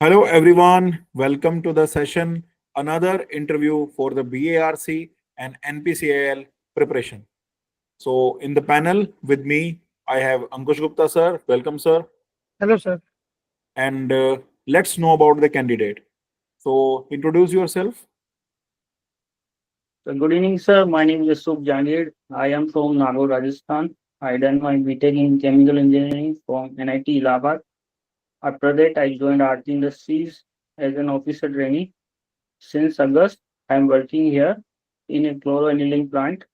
Hello, everyone. Welcome to the session. Another interview for the BARC and NPCIL preparation. So, in the panel with me, I have Ankush Gupta, sir. Welcome, sir. Hello, sir. And let's know about the candidate. So, introduce yourself. So good evening, sir. My name is Yusuf Jangir. I am from Nagaur, Rajasthan. I done my BTech in Chemical Engineering from NIT Allahabad. After that, I joined Aarti Industries as an officer trainee. Since August, I am working here in a chloro-annealing plant.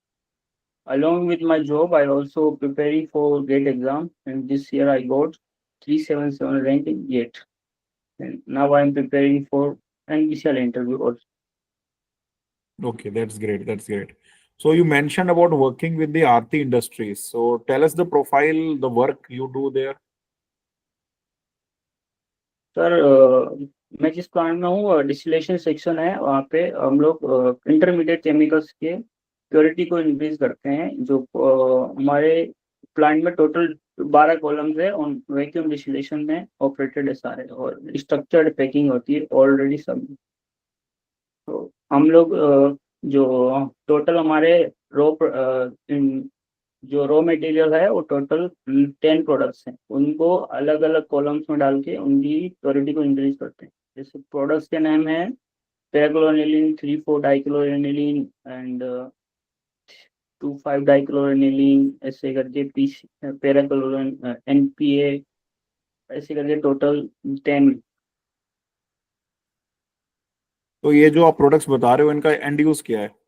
Along with my job, I also preparing for GATE exam, and this year I got 377 rank in GATE. And now I am preparing for NPCL interview also. Okay, that's great. That's great. So, you mentioned about working with the Aarti Industries. So, tell us the profile, the work you do there. Sir मैं जिस plant में हूँ distillation section है वहाँ पे हम लोग intermediate chemicals के प्योरिटी को इंक्रीज करते हैं जो हमारे प्लांट में टोटल 12 कॉलम्स है और वैक्यूम डिस्टिलेशन में ऑपरेटेड है सारे और स्ट्रक्चर्ड पैकिंग होती है ऑलरेडी सब। तो हम लोग जो टोटल हमारे रो जो रॉ मटेरियल है वो टोटल 10 प्रोडक्ट्स हैं उनको अलग अलग कॉलम्स में डाल के उनकी प्योरिटी को इंक्रीज करते हैं। जैसे प्रोडक्ट्स के नाम है पैराक्लोरेनिलीन 3,4 डाइक्लोरेनिलीन एंड 2,5 डाइक्लोरेनिलीन ऐसे करके पीसी पैराक्लोरेन एनपीए ऐसे करके टोटल 10। तो ये जो आप प्रोडक्ट्स बता रहे हो, इनका एंड यूज क्या है?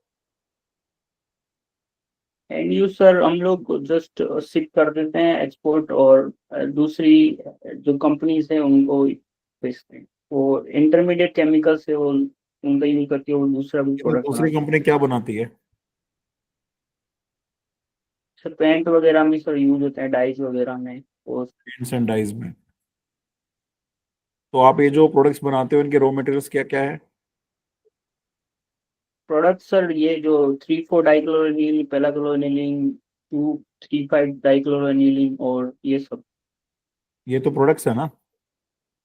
एंड यूजर हम लोग जस्ट शिप कर देते हैं एक्सपोर्ट और दूसरी जो कंपनीज है उनको बेचते हैं। वो इंटरमीडिएट केमिकल से वो उनका यूज करती है वो दूसरा भी तो प्रोडक्ट दूसरी बनाते कंपनी क्या बनाती है? हैं। सर पेंट वगैरह में सर यूज होते हैं डाइज वगैरह में और पेंट्स एंड डाइज में। तो आप ये जो प्रोडक्ट्स बनाते हो, इनके रॉ मटेरियल्स क्या क्या है? प्रोडक्ट सर ये जो 3,4 डाइक्लोरोनिल पेलाक्लोरोनिलीन 2,3,5 डाइक्लोरोनिलीन और ये सब। ये तो प्रोडक्ट्स है ना?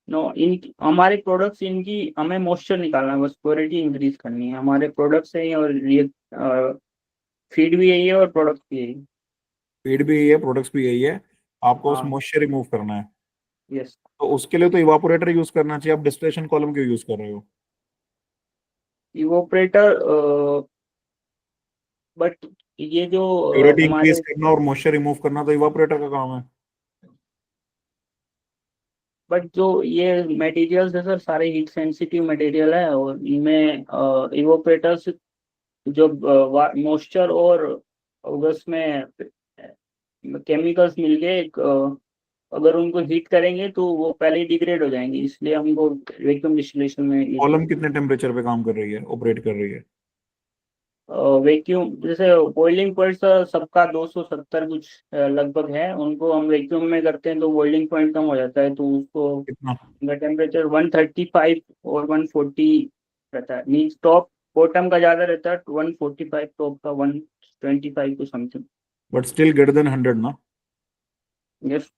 नो इन हमारे प्रोडक्ट्स इनकी हमें मॉइस्चर निकालना है बस प्योरिटी इंक्रीज करनी है हमारे प्रोडक्ट्स हैं और ये फीड भी यही है और प्रोडक्ट भी यही। फीड भी यही है, प्रोडक्ट्स भी यही है। आपको उस हाँ मॉइस्चर रिमूव करना है। यस। तो उसके लिए तो इवापोरेटर यूज करना चाहिए। आप डिस्टिलेशन कॉलम क्यों यूज कर रहे हो? इवोपरेटर बट ये जो प्योरिटी इंक्रीज हमारे करना और मॉइस्चर रिमूव करना तो इवापोरेटर का काम है। बट जो ये मटेरियल्स है सर सारे हीट सेंसिटिव मटेरियल है और इनमें इवोपरेटर्स जो मॉइस्चर और उसमें केमिकल्स मिलके एक अगर उनको हीट करेंगे तो वो पहले ही डिग्रेड हो जाएंगे इसलिए हमको वैक्यूम डिस्टिलेशन में ये कॉलम कितने टेम्परेचर पे काम कर रही है, ऑपरेट कर रही है? वैक्यूम जैसे बॉइलिंग पॉइंट सबका 270 कुछ लगभग है उनको हम वैक्यूम में करते हैं तो बॉइलिंग पॉइंट कम हो जाता है तो उसको कितना? उनका टेम्परेचर 135 और 140 रहता है। नीच टॉप बॉटम का ज़्यादा रहता है 145 टॉप का 125 को something. But still greater than 100 ना? यस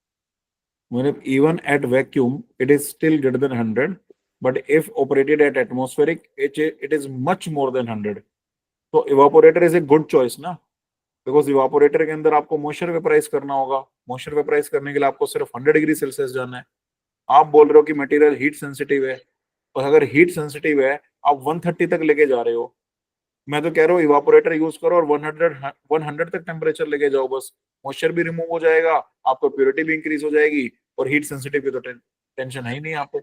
मतलब even at vacuum it is still greater than 100, but if operated at atmospheric it is much more than 100. तो evaporator is a good choice ना, बिकॉज इवापोरेटर के अंदर आपको moisture vaporise करना होगा। Moisture vaporise करने के लिए आपको सिर्फ 100 डिग्री सेल्सियस जाना है। आप बोल रहे हो कि मटेरियल हीट सेंसिटिव है, और अगर हीट सेंसिटिव है आप 130 तक लेके जा रहे हो। मैं तो कह रहा हूँ इवापोरेटर यूज करो और 100 तक टेम्परेचर लेके जाओ, बस मॉइस्चर भी रिमूव हो जाएगा, आपको प्योरिटी भी इंक्रीज हो जाएगी, और हीट सेंसिटिव की तो टेंशन है ही नहीं यहाँ पे।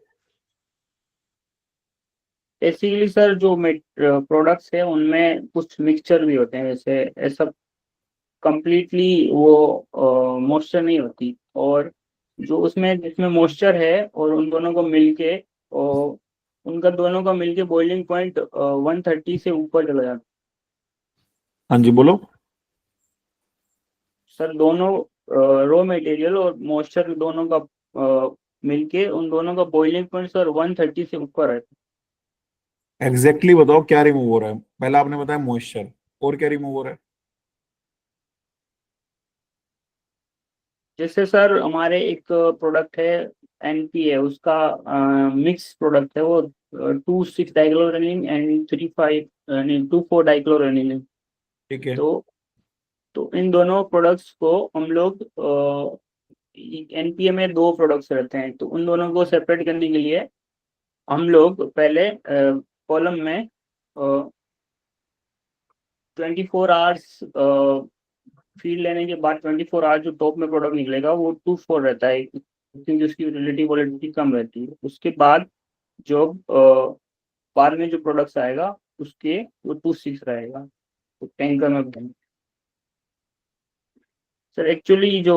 बेसिकली सर जो प्रोडक्ट्स है उनमें कुछ मिक्सचर भी होते हैं जैसे ऐसा कंप्लीटली वो मॉइस्चर नहीं होती और जो उसमें जिसमें मॉइस्चर है और उन दोनों को मिलके और उनका दोनों का मिलके बॉइलिंग पॉइंट 130 से ऊपर चला जाता हाँ जी, बोलो। है। सर दोनों रॉ मटेरियल और मॉइस्चर दोनों का मिलके उन दोनों का बॉइलिंग पॉइंट सर 130 से ऊपर है। एग्जैक्टली बताओ क्या रिमूव हो रहा है? पहला आपने बताया मॉइस्चर, और क्या रिमूव हो रहा है? जैसे सर हमारे एक प्रोडक्ट है एनपी है, उसका मिक्स प्रोडक्ट है वो, 2,6 डाइक्लोरेनिन एंड 3,5 नहीं 2,4 डाइक्लोरेनिन। ठीक है। तो इन दोनों प्रोडक्ट्स को हम लोग, एनपीए में दो प्रोडक्ट्स रहते हैं, तो उन दोनों को सेपरेट करने के लिए हम लोग पहले कॉलम में 24 आवर्स फीड लेने के बाद 24 आवर्स जो टॉप में प्रोडक्ट निकलेगा वो 2,4 रहता है, क्योंकि उसकी रिलेटिव वॉलेटिलिटी कम रहती है। उसके बाद जो बाद में जो प्रोडक्ट्स आएगा उसके वो 2,6 रहेगा, तो टैंकर में बताएंगे। सर एक्चुअली जो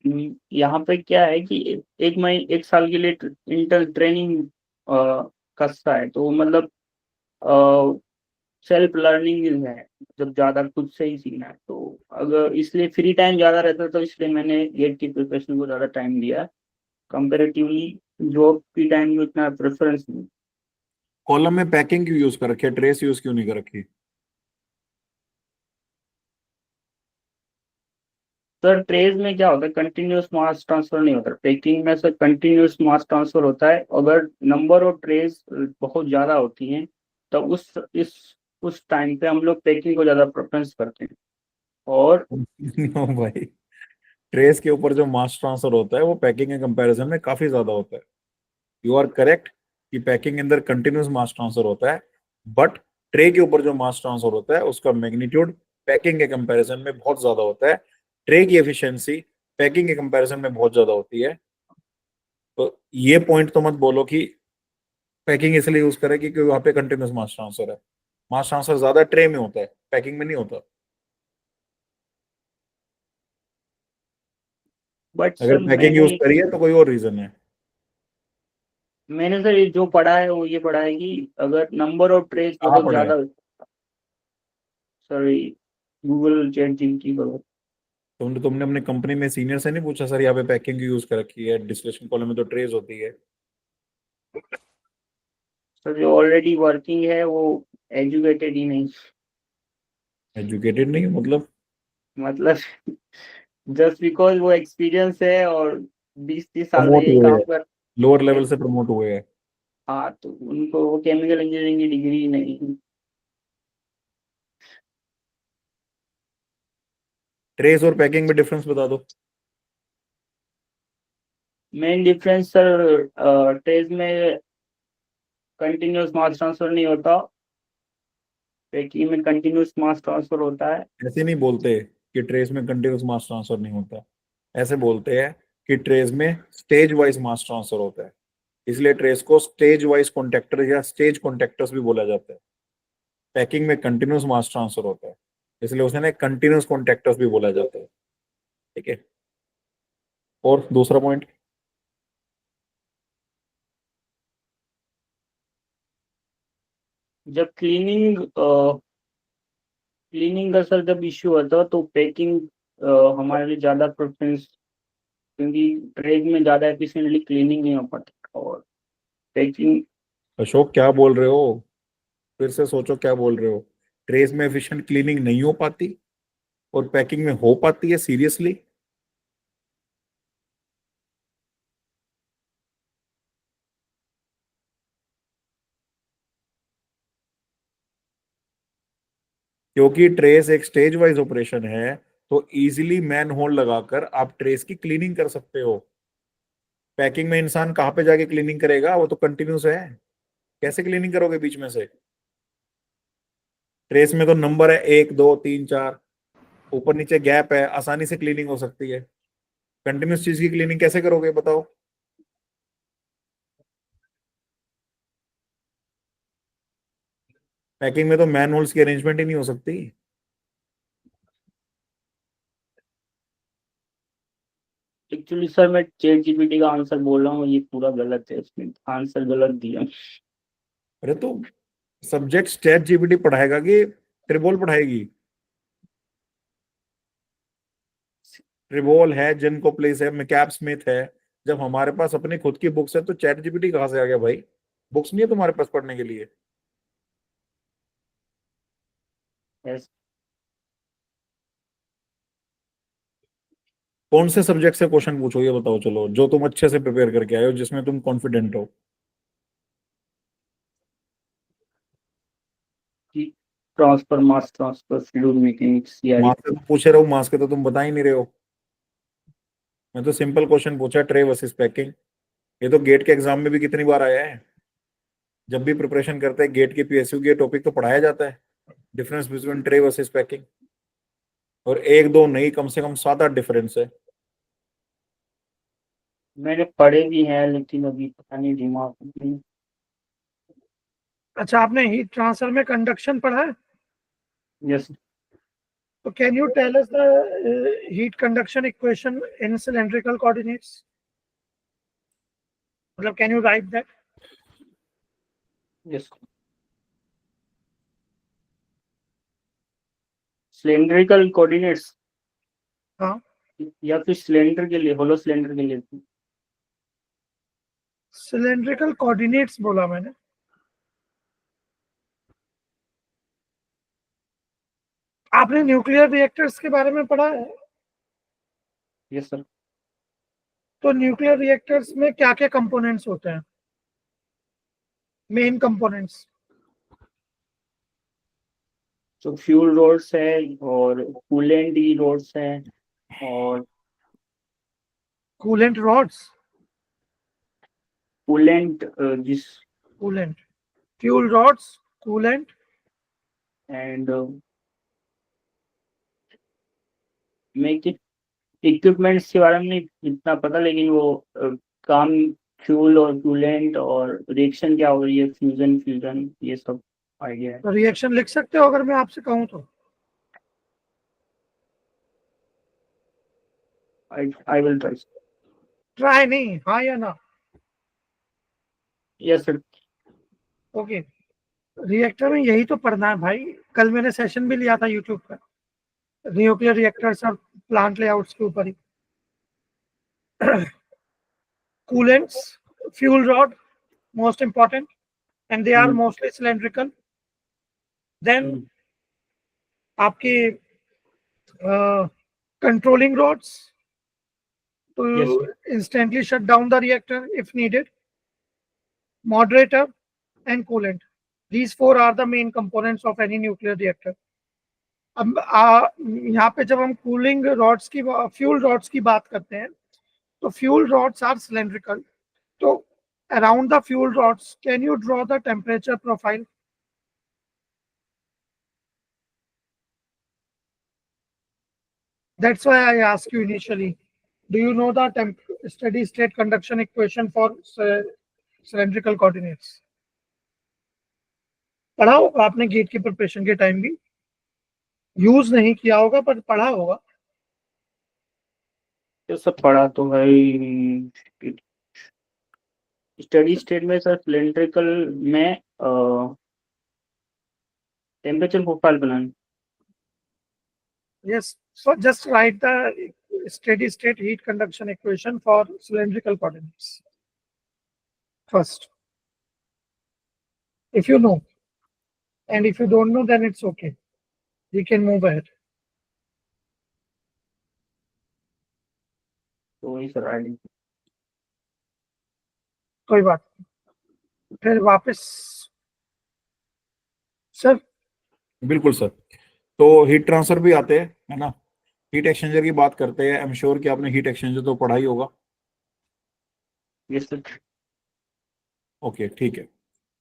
यहाँ पे क्या है कि एक साल के लिए इंटर ट्रेनिंग कसता है, तो मतलब सेल्फ लर्निंग है, जब ज्यादा खुद से ही सीखना है, तो अगर इसलिए फ्री टाइम ज्यादा रहता है तो इसलिए मैंने गेट की प्रिपरेशन को ज्यादा टाइम दिया है, कंपेरेटिवली जॉब की टाइम में उतना प्रेफरेंस नहीं। कॉलम में पैकिंग क्यों यूज कर रखी है, ट्रेस यूज क्यों नहीं कर रखी? सर ट्रेज में क्या होता है, कंटिन्यूअस मास ट्रांसफर नहीं होता, पैकिंग में सर कंटिन्यूअस मास ट्रांसफर होता है। अगर नंबर ऑफ ट्रेज बहुत ज्यादा होती हैं तो उस टाइम पे हम लोग पैकिंग को ज्यादा प्रेफरेंस करते हैं। और नो भाई, ट्रेस के ऊपर जो मास ट्रांसफर होता है वो पैकिंग के कंपैरिजन में काफी ज्यादा होता है। यू आर करेक्ट कि पैकिंग के अंदर कंटिन्यूस मास ट्रांसफर होता है, बट ट्रे के ऊपर जो मास ट्रांसफर होता है उसका मैग्नीट्यूड पैकिंग के कंपैरिजन में बहुत ज्यादा होता है। ट्रे की एफिशिएंसी पैकिंग के कंपैरिजन में बहुत ज्यादा होती है। तो ये पॉइंट तो मत बोलो कि पैकिंग इसलिए यूज करे क्योंकि वहां पे कंटिन्यूस मास ट्रांसफर है। मास ट्रांसफर ज्यादा ट्रे में होता है, पैकिंग में नहीं होता। बट अगर सर पैकिंग यूज करी है तो कोई और रीजन है। मैंने सर ये जो पढ़ा है वो ये पढ़ा है कि अगर नंबर ऑफ ट्रेस कहाँ बहुत पड़ा है? ज्यादा, सॉरी गूगल चैट जीपीटी करो। तुमने अपने कंपनी में सीनियर से नहीं पूछा सर यहाँ पे पैकिंग यूज कर रखी है, डिस्टिलेशन कॉलम में तो ट्रेस होती है? सर जो ऑलरेडी वर्किंग है वो एजुकेटेड ही नहीं, एजुकेटेड नहीं मतलब? मतलब जस्ट बिकॉज वो एक्सपीरियंस है और 20-30 साल से प्रमोट यही हुए काम हैं, कर। लोअर लेवल से प्रमोट हुए हैं। हाँ तो उनको वो केमिकल इंजीनियरिंग की डिग्री नहीं। ट्रेस और पैकिंग में डिफरेंस बता दो। मेन डिफरेंस सर, ट्रेस में कंटिन्यूअस मास ट्रांसफर नहीं होता, पैकिंग में कंटिन्यूअस मास ट्रांसफर होता है। ऐसे नहीं बोलते कि ट्रेस में कंटिन्यूस मास ट्रांसफर नहीं होता। ऐसे बोलते हैं कि ट्रेस में स्टेज वाइज मास ट्रांसफर होता है, इसलिए ट्रेस को स्टेज वाइज कॉन्टेक्टर या स्टेज कॉन्टेक्टर्स भी बोला जाता है। पैकिंग में कंटिन्यूस मास ट्रांसफर होता है, इसलिए उसे कंटिन्यूस कॉन्टेक्टर्स भी बोला जाता है। ठीक है। और दूसरा पॉइंट? जब क्लीनिंग का सर जब इश्यू होता है तो पैकिंग हमारे लिए ज़्यादा प्रेफरेंस, क्योंकि ट्रेज में ज़्यादा एफिशिएंटली क्लीनिंग नहीं हो पाती, और पैकिंग। अशोक क्या बोल रहे हो? फिर से सोचो क्या बोल रहे हो। ट्रेस में एफिशिएंट क्लीनिंग नहीं हो पाती और पैकिंग में हो पाती है, सीरियसली? क्योंकि ट्रेस एक स्टेज वाइज ऑपरेशन है, तो इजीली मैन होल्ड लगाकर आप ट्रेस की क्लीनिंग कर सकते हो। पैकिंग में इंसान कहाँ पे जाके क्लीनिंग करेगा, वो तो कंटिन्यूस है। कैसे क्लीनिंग करोगे बीच में से? ट्रेस में तो नंबर है 1 2 3 4, ऊपर नीचे गैप है, आसानी से क्लीनिंग हो सकती है। कंटिन्यूस चीज की क्लीनिंग कैसे करोगे बताओ? पैकिंग में तो मैन होल्स की अरेंजमेंट ही नहीं हो सकती। एक्चुअली सर मैं चैट जीपीटी का आंसर बोल रहा हूँ, ये पूरा गलत है, इसमें आंसर गलत दिया। अरे तो सब्जेक्ट चैट जीपीटी पढ़ाएगा कि ट्रिबोल पढ़ाएगी? ट्रिबोल है, जिनको प्लेस है, मैकैप स्मिथ है। जब हमारे पास अपनी खुद की बुक्स है तो चैट जीपीटी कहाँ से आ गया भाई? बुक्स नहीं है तुम्हारे पास पढ़ने के लिए? Yes. कौन से सब्जेक्ट से क्वेश्चन पूछो ये बताओ, चलो जो तुम अच्छे से प्रिपेयर करके आए हो, जिसमें तुम कॉन्फिडेंट हो। Transfer, mass transfer, fluid mechanics, CRE. Mass के तो पूछ रहे हो, मास के तो तुम बता ही नहीं रहे हो। मैं तो सिंपल क्वेश्चन पूछा, ट्रे वर्सेस पैकिंग। ये तो गेट के एग्जाम में भी कितनी बार आया है। जब भी प्रिपरेशन करते हैं गेट के पीएसयू के टॉपिक तो पढ़ाया जाता है, difference between tray versus packing. और एक दो नहीं, कम से कम 7-8 डिफरेंस है। मैंने पढ़े भी हैं लेकिन अभी पता नहीं दिमाग में। अच्छा, आपने हीट ट्रांसफर में कंडक्शन पढ़ा है? यस। तो can you tell us the heat conduction equation in cylindrical coordinates? मतलब can you write that? Yes. Cylindrical coordinates. हाँ, या फिर सिलेंडर के लिए, होलो सिलेंडर के लिए। सिलेंड्रिकल कोऑर्डिनेट्स बोला मैंने। आपने न्यूक्लियर रिएक्टर्स के बारे में पढ़ा है? Yes sir. तो न्यूक्लियर रिएक्टर्स में क्या क्या कंपोनेंट्स होते हैं, मेन कंपोनेंट्स? तो फ्यूल रोड्स है और कूलेंट की रोड्स है और कूलेंट रॉड्स, कूलेंट जिस coolant, fuel rods, coolant. And मैं इक्विपमेंट्स के बारे में नहीं इतना पता, लेकिन वो काम फ्यूल और कूलेंट और रिएक्शन क्या हो रही है, फ्यूजन फ्यूजन, ये सब आइडिया है। तो रिएक्शन लिख सकते हो अगर मैं आपसे कहूँ तो? I will try. ट्राई नहीं, हाँ या ना? Yes sir. ओके, रिएक्टर में यही तो पढ़ना है भाई। कल मैंने सेशन भी लिया था यूट्यूब पर, न्यूक्लियर रिएक्टर्स और प्लांट लेआउट्स के ऊपर ही। Coolants, fuel rod, most important, and they are mostly cylindrical. Then आपके controlling rods to Yes. instantly shut down the reactor if needed, moderator and coolant. These four are the main components of any nuclear reactor. अब यहाँ पे जब हम cooling rods की, fuel rods की बात करते हैं, तो फ्यूल रॉड्स आर सिलेंड्रिकल. तो around the fuel rods, can you draw the temperature profile? That's why I asked you initially. Do you know the steady state conduction equation for cylindrical coordinates? पढ़ा होगा आपने gate की preparation के time भी, use नहीं किया होगा पर पढ़ा होगा. ये सब पढ़ा तो भाई। स्टडी स्टेट में सर सिलेंड्रिकल में temperature profile banana. Yes, so just write the steady state heat conduction equation for cylindrical coordinates first, if you know, and if you don't know then it's okay, we can move ahead. तो वही sir idea. कोई बात नहीं. फिर वापस sir. बिल्कुल sir. तो heat transfer भी आते हैं, है ना। हीट एक्सचेंजर की बात करते हैं, आई एम श्योर कि आपने हीट एक्सचेंजर तो पढ़ा ही होगा। Yes sir. ओके ठीक है।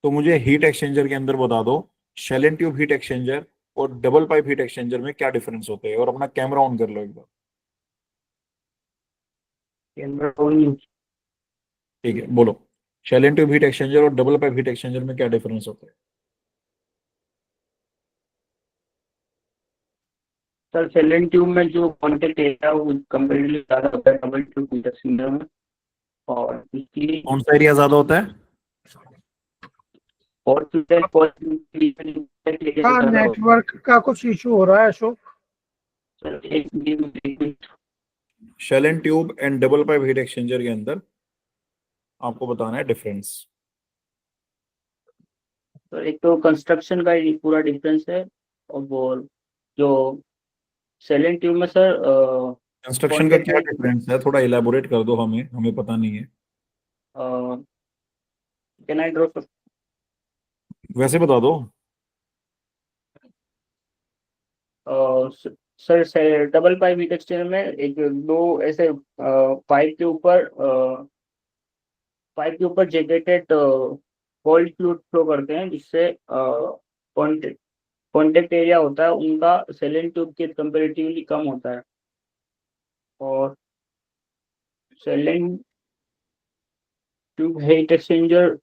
तो मुझे हीट एक्सचेंजर के अंदर बता दो, shell and tube heat exchanger और डबल पाइप हीट एक्सचेंजर में क्या डिफरेंस होते हैं। और अपना कैमरा ऑन कर लो एक बार। Camera on. ठीक है, बोलो। Shell and tube heat exchanger और डबल पाइप हीट एक्सचेंजर में क्या डिफरेंस होता है? सर सेलेंट ट्यूब में जो कांटेक्ट एरिया वो कंपैरेटिवली ज्यादा होता है डबल ट्यूब हीट एक्सचेंजर में, और इसलिए कौन सा एरिया ज्यादा होता है? और हाँ, नेटवर्क का कुछ इशू हो रहा है अशोक. सर एक minute. Shell and tube and double pipe heat exchanger के अंदर आपको बताना है डिफरेंस। तो एक तो कंस्ट्रक्शन का ही पूरा डिफरेंस है, और वो जो सेलेंट ट्यूब में सर कंस्ट्रक्शन का क्या contact डिफरेंस है, थोड़ा इलेबोरेट कर दो, हमें पता नहीं है। Can I draw? वैसे बता दो। सर से डबल पाइप हीट एक्सचेंजर में एक दो ऐसे पाइप के ऊपर जेकेटेड कोल्ड फ्लूइड फ्लो करते हैं, जिससे कॉन्टेक्ट एरिया होता है उनका सेलेंट ट्यूब के कंपेरेटिवली कम होता है। और सेलेंट ट्यूब हीट एक्सचेंजर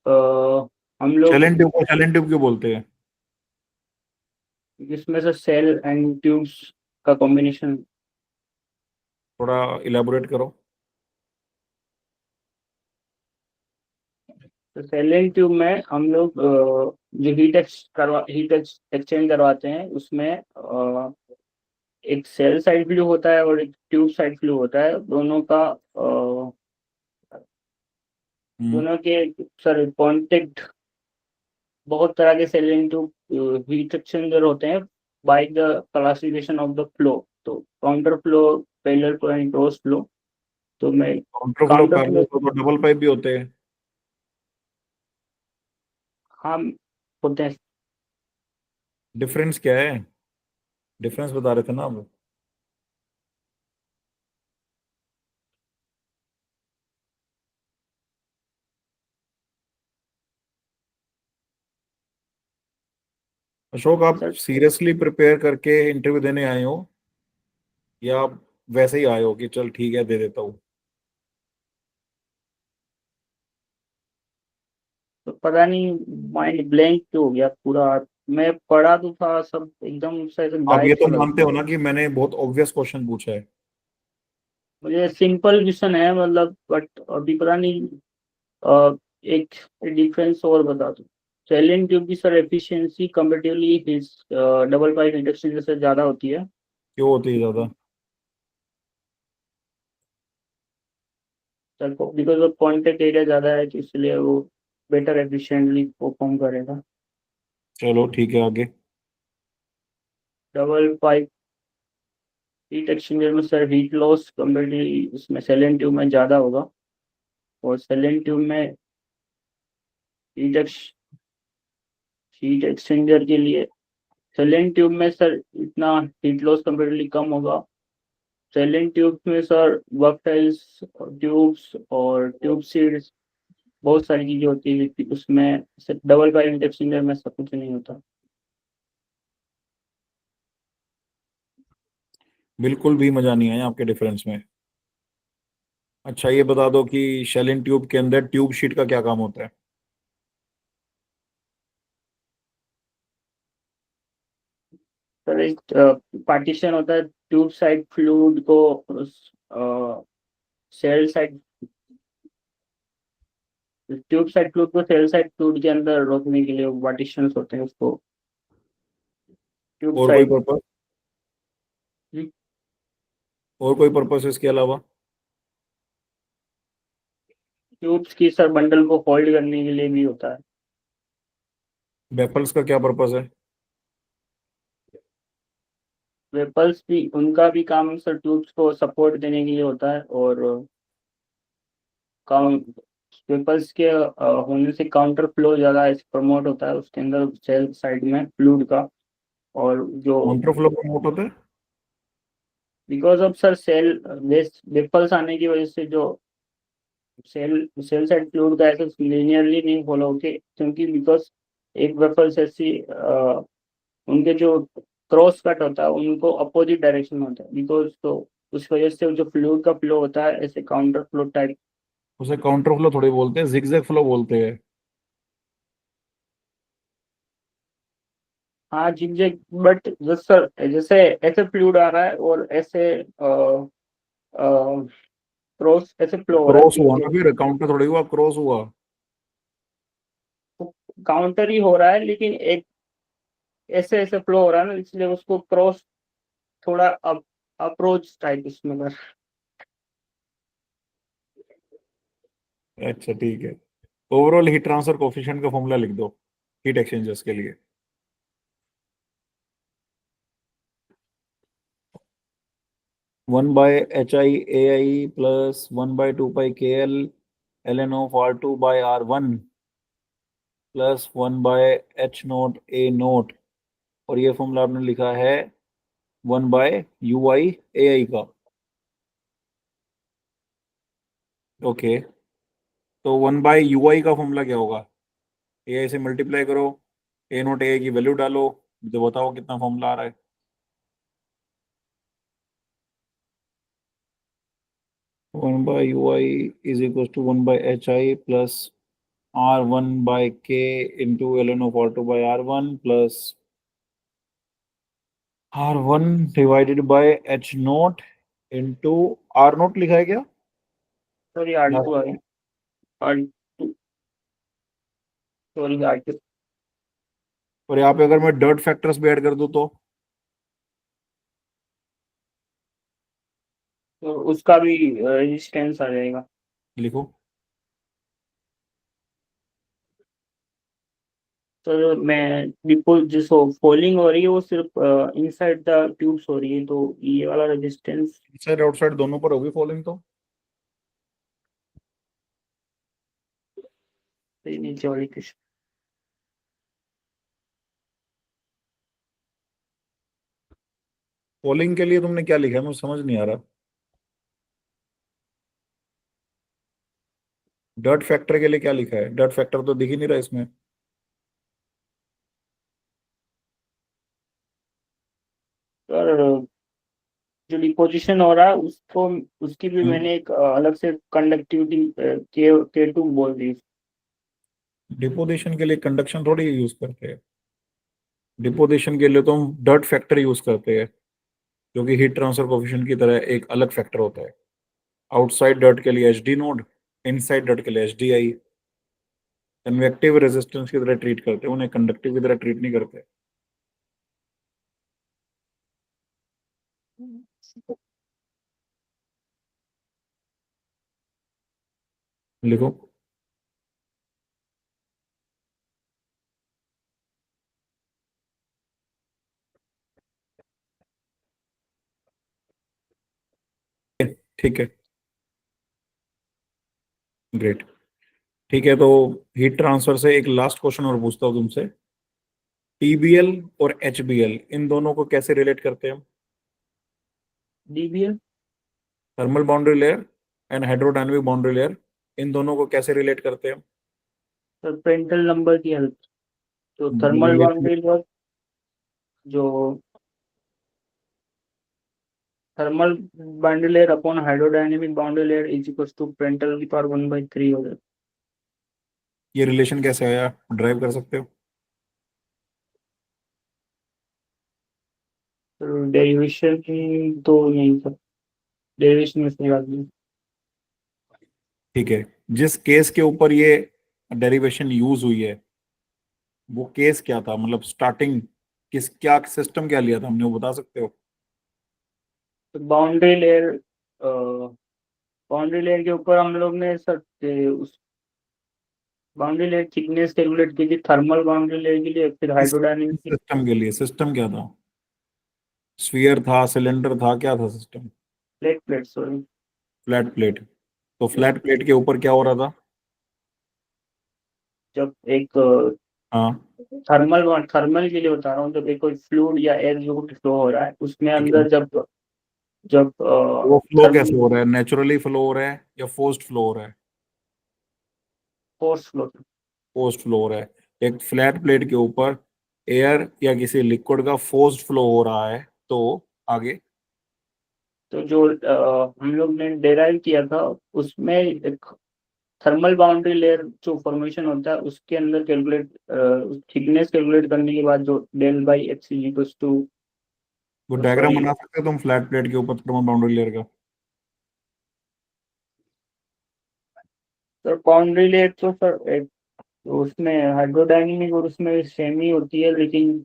हम लोग शैलेंट ट्यूब को शैलेंट ट्यूब क्यों बोलते हैं? जिसमें से सेल एंड ट्यूब्स का कॉम्बिनेशन। थोड़ा इलेबोरेट करो। तो सेलेंट ट्यूब में हम लोग जो हीट एक्सचेंज करवाते हैं उसमें एक सेल साइड फ्लू होता है और एक ट्यूब साइड फ्लू होता है। दोनों के सर कॉन्टेक्ट बहुत तरह के सेलेंट ट्यूब हीट एक्सचेंजर होते हैं by the classification of the flow. तो counter flow, parallel flow and cross flow. तो मैं counter flow, counter parallel flow, flow तो डबल पाइप भी होते हैं। हम होते हैं। डिफरेंस क्या है? डिफरेंस बता रहे थे ना आप। अशोक, आप सर सीरियसली प्रिपेयर करके इंटरव्यू देने आए हो या आप वैसे ही आए हो कि चल ठीक है दे देता हूँ? तो पता नहीं माइंड ब्लैंक क्यों हो गया पूरा। मैं पढ़ा तो था सब एकदम से आप ये गायब तो सा लग मानते गया। हो ना कि मैंने बहुत ऑब्वियस क्वेश्चन पूछा है? मुझे सिंपल क्वेश्चन है मतलब, बट अभी पता नहीं। एक डिफरेंस और बता दो। सैलिएंट ट्यूब की sir efficiency comparatively his double pipe heat exchanger से ज्यादा होती है। क्यों होती है ज्यादा? Sir because of contact area ज्यादा है, तो इसलिए वो बेटर एफिशिएंटली परफॉर्म करेगा। चलो ठीक है, आगे। डबल पाइप हीट एक्सचेंजर में सर हीट लॉस कंपैरेटिवली उसमें सैलिएंट ट्यूब में ज्यादा होगा। और सैलिएंट ट्यूब में हीट एक्स हीट एक्सचेंजर के लिए सैलिएंट ट्यूब में सर इतना हीट लॉस कंपैरेटिवली कम होगा। सैलिएंट ट्यूब में सर वर्कटाइल्स ट्यूब्स और ट्यूब सीड्स बहुत सारी चीजें होती है, उसमें डबल पाइप हीट एक्सचेंजर में सब कुछ नहीं होता। बिल्कुल भी मजा नहीं आया आपके डिफरेंस में। अच्छा, ये बता दो कि शैलिन ट्यूब के अंदर ट्यूब शीट का क्या काम होता है? सर एक पार्टीशन होता है ट्यूब साइड फ्लूइड को sell side tube side fluid को सेल साइड फ्लूइड के अंदर रोकने के लिए पार्टीशन होते हैं उसको ट्यूब और कोई साइड। पर्पस? और कोई पर्पस इसके अलावा? ट्यूब्स की सर बंडल को होल्ड करने के लिए भी होता है। वेपल्स का क्या पर्पस है? वेपल्स भी उनका भी काम सर ट्यूब्स को सपोर्ट देने के लिए होता है। और काम वेपल्स के होने से काउंटर फ्लो ज्यादा प्रमोट होता है उसके अंदर सेल साइड में फ्लूइड का। और जो काउंटर फ्लो प्रमोट होता है? बिकॉज ऑफ सर सेल वेपल्स आने की वजह से जो सेल साइड फ्लूइड का ऐसे लीनियरली नहीं फॉलो होके, क्योंकि बिकॉज एक वेपल्स ऐसी उनके जो क्रॉस कट होता है उनको अपोजिट डायरेक्शन में होता है बिकॉज। तो उस वजह से जो फ्लूइड का फ्लो होता है ऐसे काउंटर फ्लो टाइप। उसे काउंटर फ्लो थोड़ी बोलते हैं, जिगजैग फ्लो बोलते हैं। हाँ जिगजैग, बट जैसे ऐसे फ्लूइड आ रहा है और ऐसे क्रॉस ऐसे फ्लो हो रहा है क्रॉस हुआ ना, तो फिर काउंटर थोड़ी हुआ, क्रॉस हुआ। काउंटर ही हो रहा है, लेकिन एक ऐसे ऐसे फ्लो हो रहा है ना, इसलिए उसको क्रॉस थोड़ा अप्रोच टाइप इसमें कर। अच्छा ठीक है। ओवरऑल हीट ट्रांसफर कोफिशिएंट का फॉर्मूला लिख दो हीट एक्सचेंजर्स के लिए। 1 by hi ai plus 1 by 2 pi kl ln of r2 by r1 plus 1 by H note A note, और ये फॉर्मूला आपने लिखा है 1 बाय यू आई ए आई का। ओके, तो 1 बाय यू आई का फॉर्मूला क्या होगा? ए आई से मल्टीप्लाई करो, ए नोट ए आई की वैल्यू डालो, तो बताओ कितना फॉर्मूला आ रहा है। One by U I is equal to 1 by H I plus R one by K into L N of R two by R one plus R one divided by H not into R not लिखा है क्या? Sorry R2 I R2 sorry R2। और यहाँ पे अगर मैं dirt factors भी add कर दूं तो तो उसका भी रेजिस्टेंस आ जाएगा। लिखो। तो मैं डिपो जो फॉलिंग हो रही है वो सिर्फ इनसाइड द ट्यूब्स हो रही है, तो ये वाला रेजिस्टेंस इनसाइड आउटसाइड दोनों पर होगी फॉलोइंग तो। नीचे वाली क्वेश्चन। फॉलोइंग के लिए तुमने क्या लिखा है, मुझे समझ नहीं आ रहा। डर्ट फैक्टर के लिए क्या लिखा है? डर्ट फैक्टर तो दिख ही नहीं रहा इसमें। और जो डिपोजिशन हो रहा है उसको उसकी भी हम्म। मैंने एक अलग से कंडक्टिविटी K2 बोल दी। डिपोजिशन के लिए कंडक्शन थोड़ी यूज करते हैं। डिपोजिशन के लिए तो हम डर्ट फैक्टर यूज करते हैं, जो कि हीट ट्रांसफर कोफिशिएंट की तरह एक अलग फैक्टर होता है। आउटसाइड डर्ट के लिए H D naught, inside dirt के लिए H D I. Convective resistance की तरह ट्रीट करते हैं उन्हें, कंडक्टिव की तरह ट्रीट नहीं करते। लिखो। ठीक है, ग्रेट। ठीक है, तो हीट ट्रांसफर से एक लास्ट क्वेश्चन और पूछता हूँ तुमसे। टीबीएल और एचबीएल इन दोनों को कैसे रिलेट करते हैं हम? DBL thermal boundary layer and hydrodynamic boundary layer, इन दोनों को कैसे रिलेट करते हैं हम? और पेंटल नंबर की हेल्प। तो थर्मल रिलेशन। बाउंड्री लेयर जो thermal boundary layer upon hydrodynamic boundary layer is equal to Prandtl की पावर 1/3 हो जाता ये रिलेशन कैसे आया, ड्राइव कर सकते हो? है। तो डेरिवेशन तो नहीं था, डेरिवेशन में सही बात नहीं। ठीक है, जिस केस के ऊपर ये डेरिवेशन यूज हुई है वो केस क्या था, मतलब स्टार्टिंग किस, क्या सिस्टम क्या लिया था हमने, वो बता सकते हो? तो बाउंड्री लेयर के ऊपर हम लोग ने सर उस बाउंड्री लेयर थिकनेस कैलकुलेट की थी थर्मल बाउंड्री लेयर के लिए, फिर इस हाइड्रोडायनेमिक सिस्टम के लिए सिस्टम क्या था? स्फीयर था, सिलेंडर था, क्या था system? Plate sorry. Flat plate. तो फ्लैट प्लेट के ऊपर क्या हो रहा था? जब एक हाँ, थर्मल के लिए बता रहा हूँ, जब एक कोई फ्लूइड या एयर जो फ्लो हो रहा है उसमें ठीक है। अंदर जब जब वो फ्लो कैसे थर्मल हो रहा है, नेचुरली फ्लो हो रहा है या फोर्स्ड फ्लो हो रहा है? फोर्स फ्लो, फोर्स्ड फ्लो हो रहा है। एक फ्लैट प्लेट के ऊपर एयर या किसी लिक्विड का फोर्स्ड फ्लो हो रहा है, तो आगे? तो जो हम लोग ने डेराइव किया था उसमें एक थर्मल बाउंड्री लेयर जो फॉर्मेशन होता है उसके अंदर कैलकुलेट थिकनेस कैलकुलेट करने के बाद जो del by x is equal to वो डायग्राम सॉरी। बना सकते हो तुम फ्लैट प्लेट के ऊपर थर्मल बाउंड्री लेयर का? तो बाउंड्री लेयर तो सर एक तो उसमें हाइड्रोडायनेमिक और उसमें सेम ही होती है, लेकिन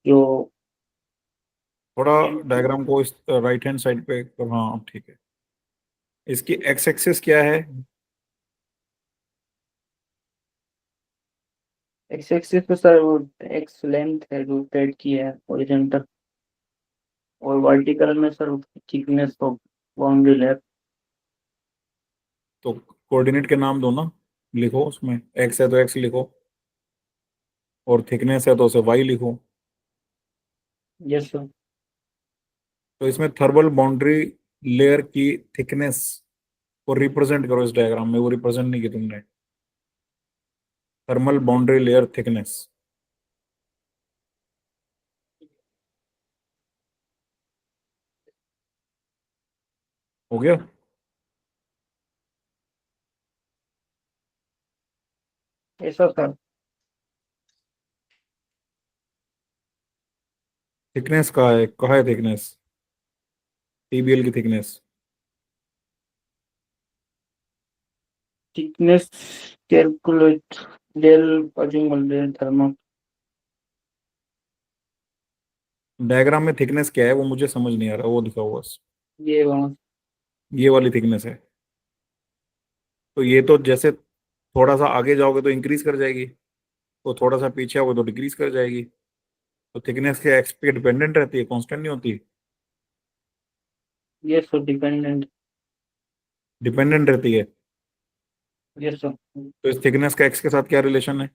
जो थोड़ा डायग्राम को इस राइट हैंड साइड पे हाँ ठीक है। इसकी एक्स एक्सिस क्या है? एक्स एक्सिस पे सर वो एक्स लेंथ है जो प्लेट की है ओरिजेंटल। और वर्टिकल में sir thickness of boundary layer. तो कोऑर्डिनेट के नाम दो ना, लिखो उसमें, एक्स है तो एक्स लिखो और थिकनेस है तो उसे वाई लिखो। Yes sir. तो इसमें थर्मल बाउंड्री लेयर की थिकनेस को रिप्रेजेंट करो इस डायग्राम में, वो रिप्रेजेंट नहीं की तुमने। थर्मल बाउंड्री लेयर थिकनेस हो गया। ऐसा सर। थिकनेस कहाँ है थिकनेस, टीबीएल की thickness. Thickness calculate del assume del thermal. Diagram में थिकनेस क्या है वो मुझे समझ नहीं आ रहा, वो दिखाओ बस। ये वहाँ ये वाली थिकनेस है, तो ये तो जैसे थोड़ा सा आगे जाओगे तो इंक्रीज कर जाएगी, तो थोड़ा सा पीछे आओगे तो डिक्रीज कर जाएगी। तो थिकनेस के एक्स पे डिपेंडेंट रहती है, कांस्टेंट नहीं होती, ये सर डिपेंडेंट। डिपेंडेंट रहती है। Yes sir. तो इस थिकनेस का एक्स के साथ क्या रिलेशन है।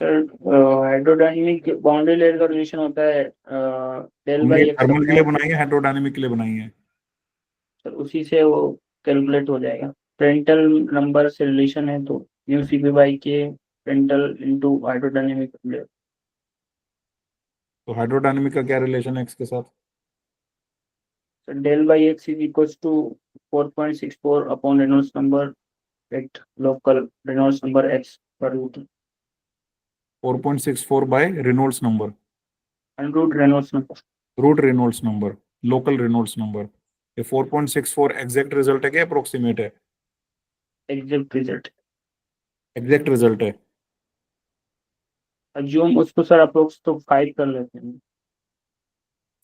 सर हाइड्रोडायनेमिक बाउंड्री लेयर का रिलेशन होता है डेल हमने बाई एक्स थर्मल के लिए अपॉन। बनाई है, हाइड्रोडायनेमिक के लिए बनाई है। सर उसी से वो कैलकुलेट हो जाएगा। प्रेंटल नंबर से रिलेशन है तो nu C P by K Prandtl into hydrodynamic layer. तो हाइड्रोडायनेमिक का क्या रिलेशन है एक्स के साथ। Sir del by x is equal to 4.64 upon Reynolds number at local Reynolds number X पर root 4.64 by Reynolds number, root Reynolds number. Root Reynolds number, local Reynolds number. ये 4.64 exact result है क्या approximate है। Exact result. Exact result है। Assume उसको sir approx तो 5 कर लेते हैं।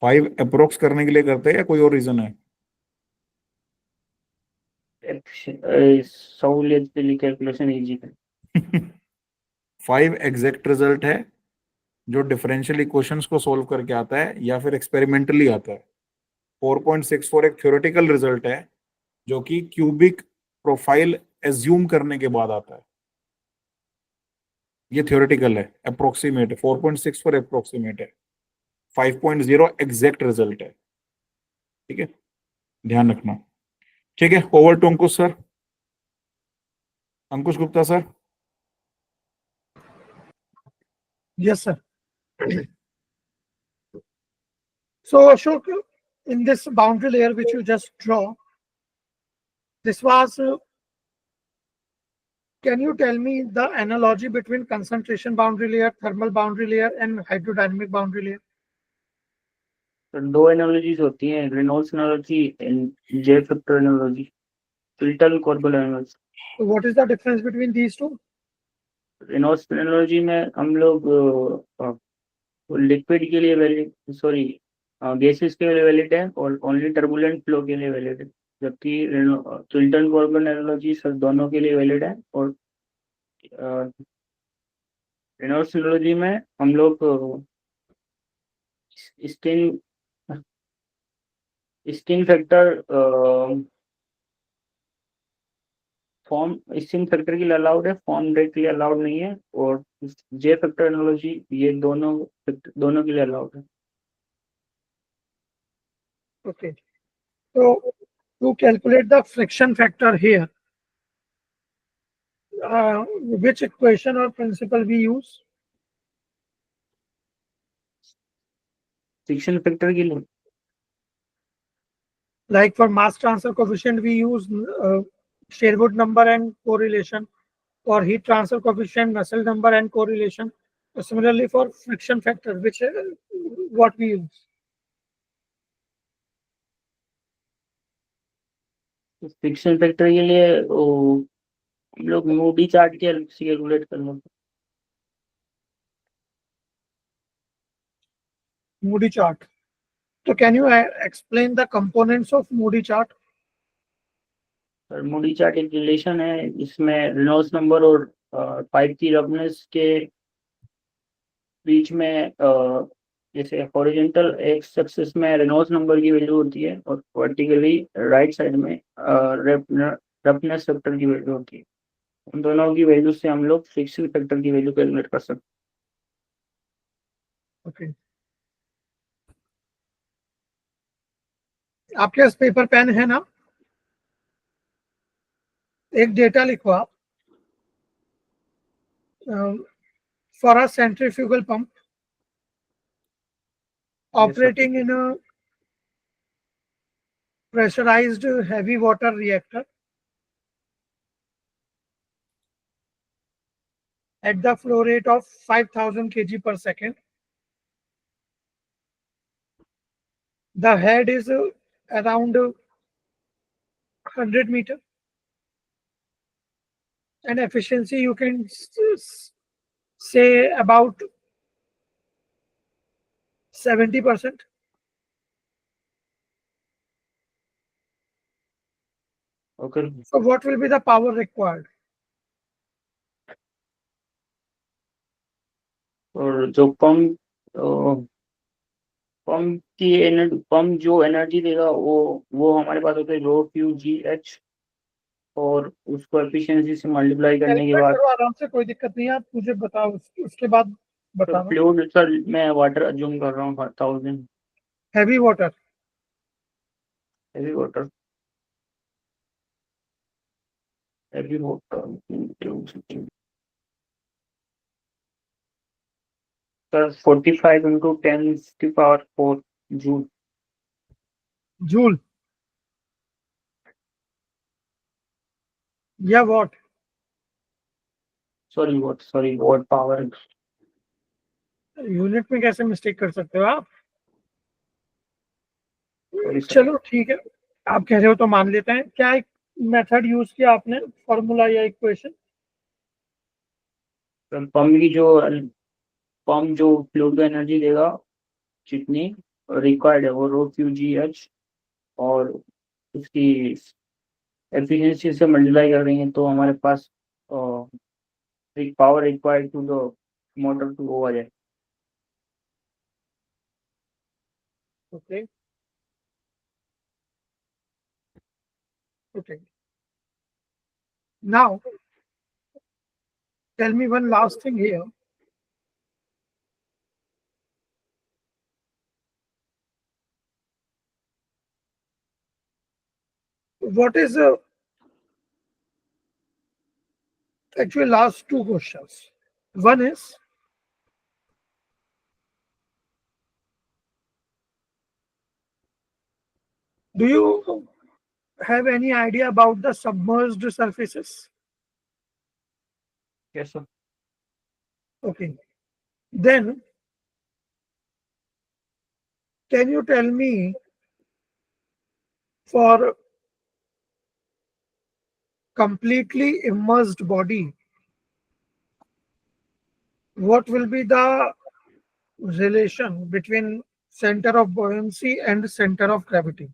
5 अप्रोक्स करने के लिए करते हैं या कोई और रीजन है। सहूलियत के लिए कैलकुलेशन इजी है। 5 एग्जैक्ट रिजल्ट है जो डिफरेंशियल इक्वेशंस को सोल्व करके आता है या फिर एक्सपेरिमेंटली आता है। 4.64 एक थ्योरेटिकल रिजल्ट है जो कि क्यूबिक प्रोफाइल एज्यूम करने के बाद आता है। ये थ्योरेटिकल है, अप्रोक्सीमेट है। 4.64 अप्रोक्सीमेट है, 5.0 एग्जैक्ट रिजल्ट है। ठीक है, ध्यान रखना। ठीक है, over to Ankush sir, Ankush Gupta sir. Yes, sir. So, Ashok, in this boundary layer which you just draw, this was, can you tell me the analogy between concentration boundary layer, thermal boundary layer, and hydrodynamic boundary layer? तो दो analogies होती हैं, Reynolds analogy and J factor analogy, Chilton Colburn analogy. So, what is the difference between these two? Reynolds analogy में हम लोग liquid के लिए valid, sorry gases के लिए वैलिड है और ओनली टर्बुलेंट फ्लो के लिए वैलिड है। जबकि फिल्टन कॉर्बल एनालॉजी सर दोनों के लिए वैलिड है। और रेनॉल्ड्स एनालॉजी में हम लोग skin skin factor form skin factor के लिए अलाउड है, फॉर्म रेट के लिए अलाउड नहीं है। और जे फैक्टर एनालॉजी ये दोनों दोनों के लिए अलाउड है। Okay. So, to calculate the friction factor here, which equation or principle we use? Friction factor के लिए Like for mass transfer coefficient, we use Sherwood number and correlation. For heat transfer coefficient, Nusselt number and correlation. So similarly, for friction factor, which what we use? Friction factor के लिए हम लोग Moody chart के से calculate कर लेते Moody chart. So can you explain the components of Moody chart? हैं। Moody chart एक रिलेशन है, इसमें रेनॉल्ड्स नंबर और पाइप की रफनेस के बीच में जैसे हॉरिजॉन्टल एक्स एक्सिस में रेनॉल्ड्स नंबर की वैल्यू होती है और वर्टिकली राइट साइड में रफनेस फैक्टर की वैल्यू होती है। उन दोनों की वैल्यू से हम लोग फ्रिक्शन फैक्टर की वैल्यू कैलकुलेट कर सकते ओके, आपके पास पेपर पेन है ना? एक डेटा लिखो आप, for a centrifugal pump operating in a pressurized heavy water reactor at the flow rate of 5000 kg per second. The head is around 100 meter, and efficiency you can say about 70%. Okay. So what will be the power required? और जो pump की energy, pump जो energy देगा वो हमारे पास होता है रो Q जी H, और उसको एफिशिएंसी से मल्टीप्लाई करने के कैलकुलेट बाद करो आराम से, कोई दिक्कत नहीं है, आप मुझे बताओ, उसके बाद बताना। फ्लूइड सर मैं वाटर अज्यूम कर रहा हूँ 1000 heavy water, heavy water heavy water sir 45 into 10 की पावर 4 जूल। जूल या what? Sorry what power. Unit में कैसे मिस्टेक कर सकते हो आप? Sorry sir. चलो ठीक है, आप कह रहे हो तो मान लेते हैं। क्या एक मेथड यूज किया आपने, फॉर्मूला या इक्वेशन? पंप जो फ्लूइड का एनर्जी देगा जितनी रिक्वायर्ड है वो रो क्यू जी एच, और उसकी एफिशिएंसी से मल्टीप्लाई कर देंगे तो हमारे पास power required to the motor to वो आ जाए। Okay okay, now tell me one last thing here. What is actually last two questions? One is, do you have any idea about the submerged surfaces? Yes sir. Okay, then can you tell me, for completely immersed body, what will be the relation between center of buoyancy and center of gravity?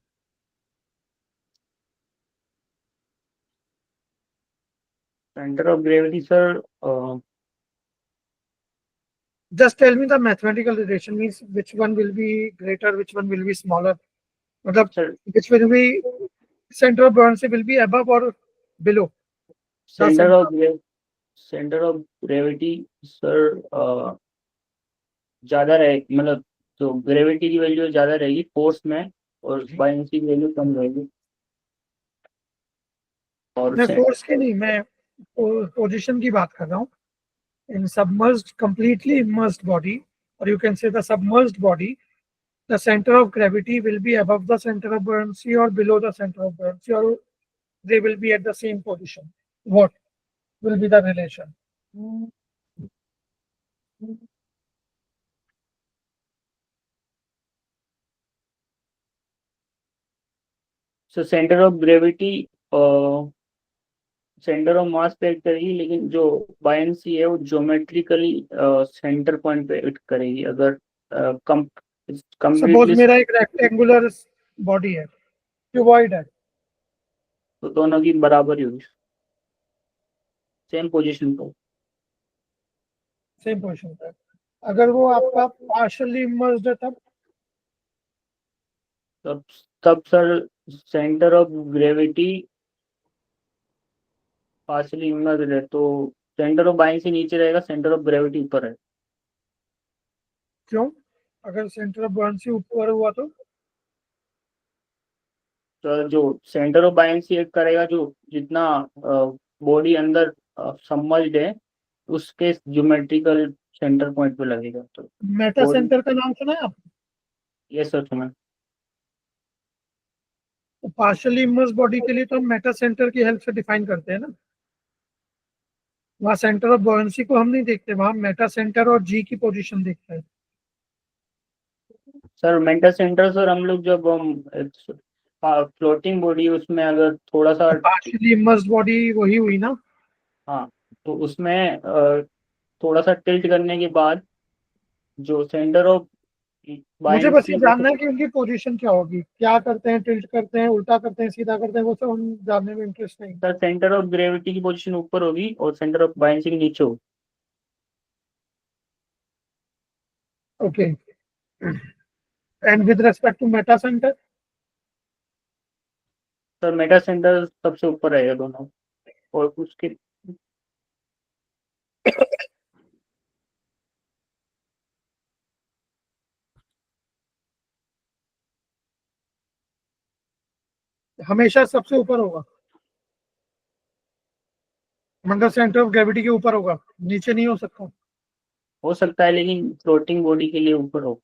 Centre of gravity sir Just tell me the mathematical relation, means which one will be greater, which one will be smaller. मतलब sir which will be, center of buoyancy will be above or below the centre center? Of centre of gravity sir ज्यादा रहे, मतलब तो gravity की value ज्यादा रहेगी force में, और बायनेंसी की वैल्यू कम रहेगी। और मैं फोर्स की नहीं, मैं पोजीशन की बात कर रहा हूँ। In submerged, completely immersed body, or you can say the submerged body, the center of gravity will be above the center of buoyancy or below the center of buoyancy, or they will be at the same position. What will be the relation? So centre of gravity centre of mass पे act करेगी, लेकिन जो बायनेंसी है वो geometrically centre point पे act करेगी। अगर कम suppose completely मेरा एक रेक्टेंगुलर बॉडी है, क्यूबॉइड है, तो दोनों की बराबर ही होगी, सेम पोजीशन पर। सेम पोजिशन पर। अगर वो आपका पार्शियली इमर्स्ड है तब तब तब sir centre of gravity partially immersed है, तो सेंटर ऑफ बायनेंसी नीचे रहेगा, सेंटर ऑफ ग्रेविटी ऊपर है। क्यों? अगर सेंटर ऑफ बॉयंसी ऊपर हुआ तो जो सेंटर ऑफ बायनेंसी एक करेगा, जो जितना बॉडी अंदर सबमर्ज्ड है उसके ज्योमेट्रिकल सेंटर पॉइंट पे लगेगा। तो मेटा बॉडी, सेंटर का नाम सुना है आप? ये सर सुना। तो पार्शियली इमर्स बॉडी के लिए तो हम मेटा सेंटर की हेल्प से डिफाइन करते हैं ना। वहाँ सेंटर ऑफ बॉयंसी को हम नहीं देखते, वहाँ मेटा सेंटर और जी की पोजीशन देखते हैं। सर मेंटल सेंटर सर, हम लोग जब हम फ्लोटिंग बॉडी उसमें अगर थोड़ा सा, पार्शियली इमर्स्ड बॉडी वही हुई ना। हाँ, तो उसमें थोड़ा सा टिल्ट करने के बाद जो सेंटर ऑफ मुझे बस ये बायनेंसी, जानना है कि उनकी पोजीशन क्या होगी, क्या करते हैं, टिल्ट करते हैं, उल्टा करते हैं, सीधा करते हैं, वो सब हम जानने में इंटरेस्ट नहीं। सर सेंटर ऑफ ग्रेविटी की पोजीशन ऊपर होगी और सेंटर ऑफ बायनेंसी के नीचे होगी। Okay. And with respect to metacentre? Sir metacentre सबसे ऊपर रहेगा दोनों, और उसके हमेशा सबसे ऊपर होगा, मतलब सेंटर ऑफ ग्रेविटी के ऊपर होगा, नीचे नहीं हो सकता। हो सकता है, लेकिन फ्लोटिंग बॉडी के लिए ऊपर हो।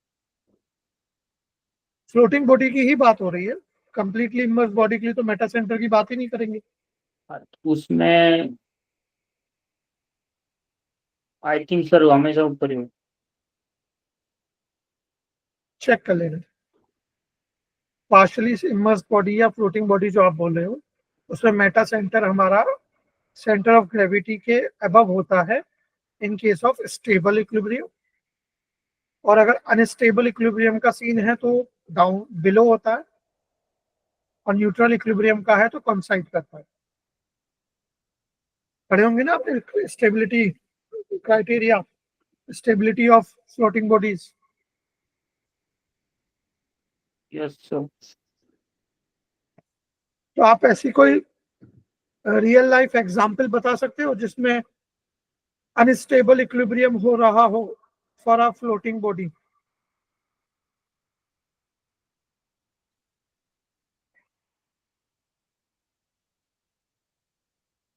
फ्लोटिंग बॉडी की ही बात हो रही है, कंप्लीटली इमर्स बॉडी के लिए तो मेटा सेंटर की बात ही नहीं करेंगे। उसमें आई थिंक सर हमेशा ऊपर ही हो। चेक कर लेना। पार्शली इमर्स बॉडी या फ्लोटिंग बॉडी जो आप बोल रहे हो, उसमें मेटा सेंटर हमारा सेंटर ऑफ ग्रेविटी के अबव होता है in case of stable equilibrium, और अगर अनस्टेबल इक्विलिब्रियम का सीन है तो डाउन बिलो होता है, और न्यूट्रल इक्विलिब्रियम का है तो कंसाइड करता है। पढ़े होंगे ना आपने stability criteria, stability of floating bodies. Yes sir. तो आप ऐसी कोई रियल लाइफ एग्जांपल बता सकते हो जिसमें अनस्टेबल इक्विलिब्रियम हो रहा हो for a floating body?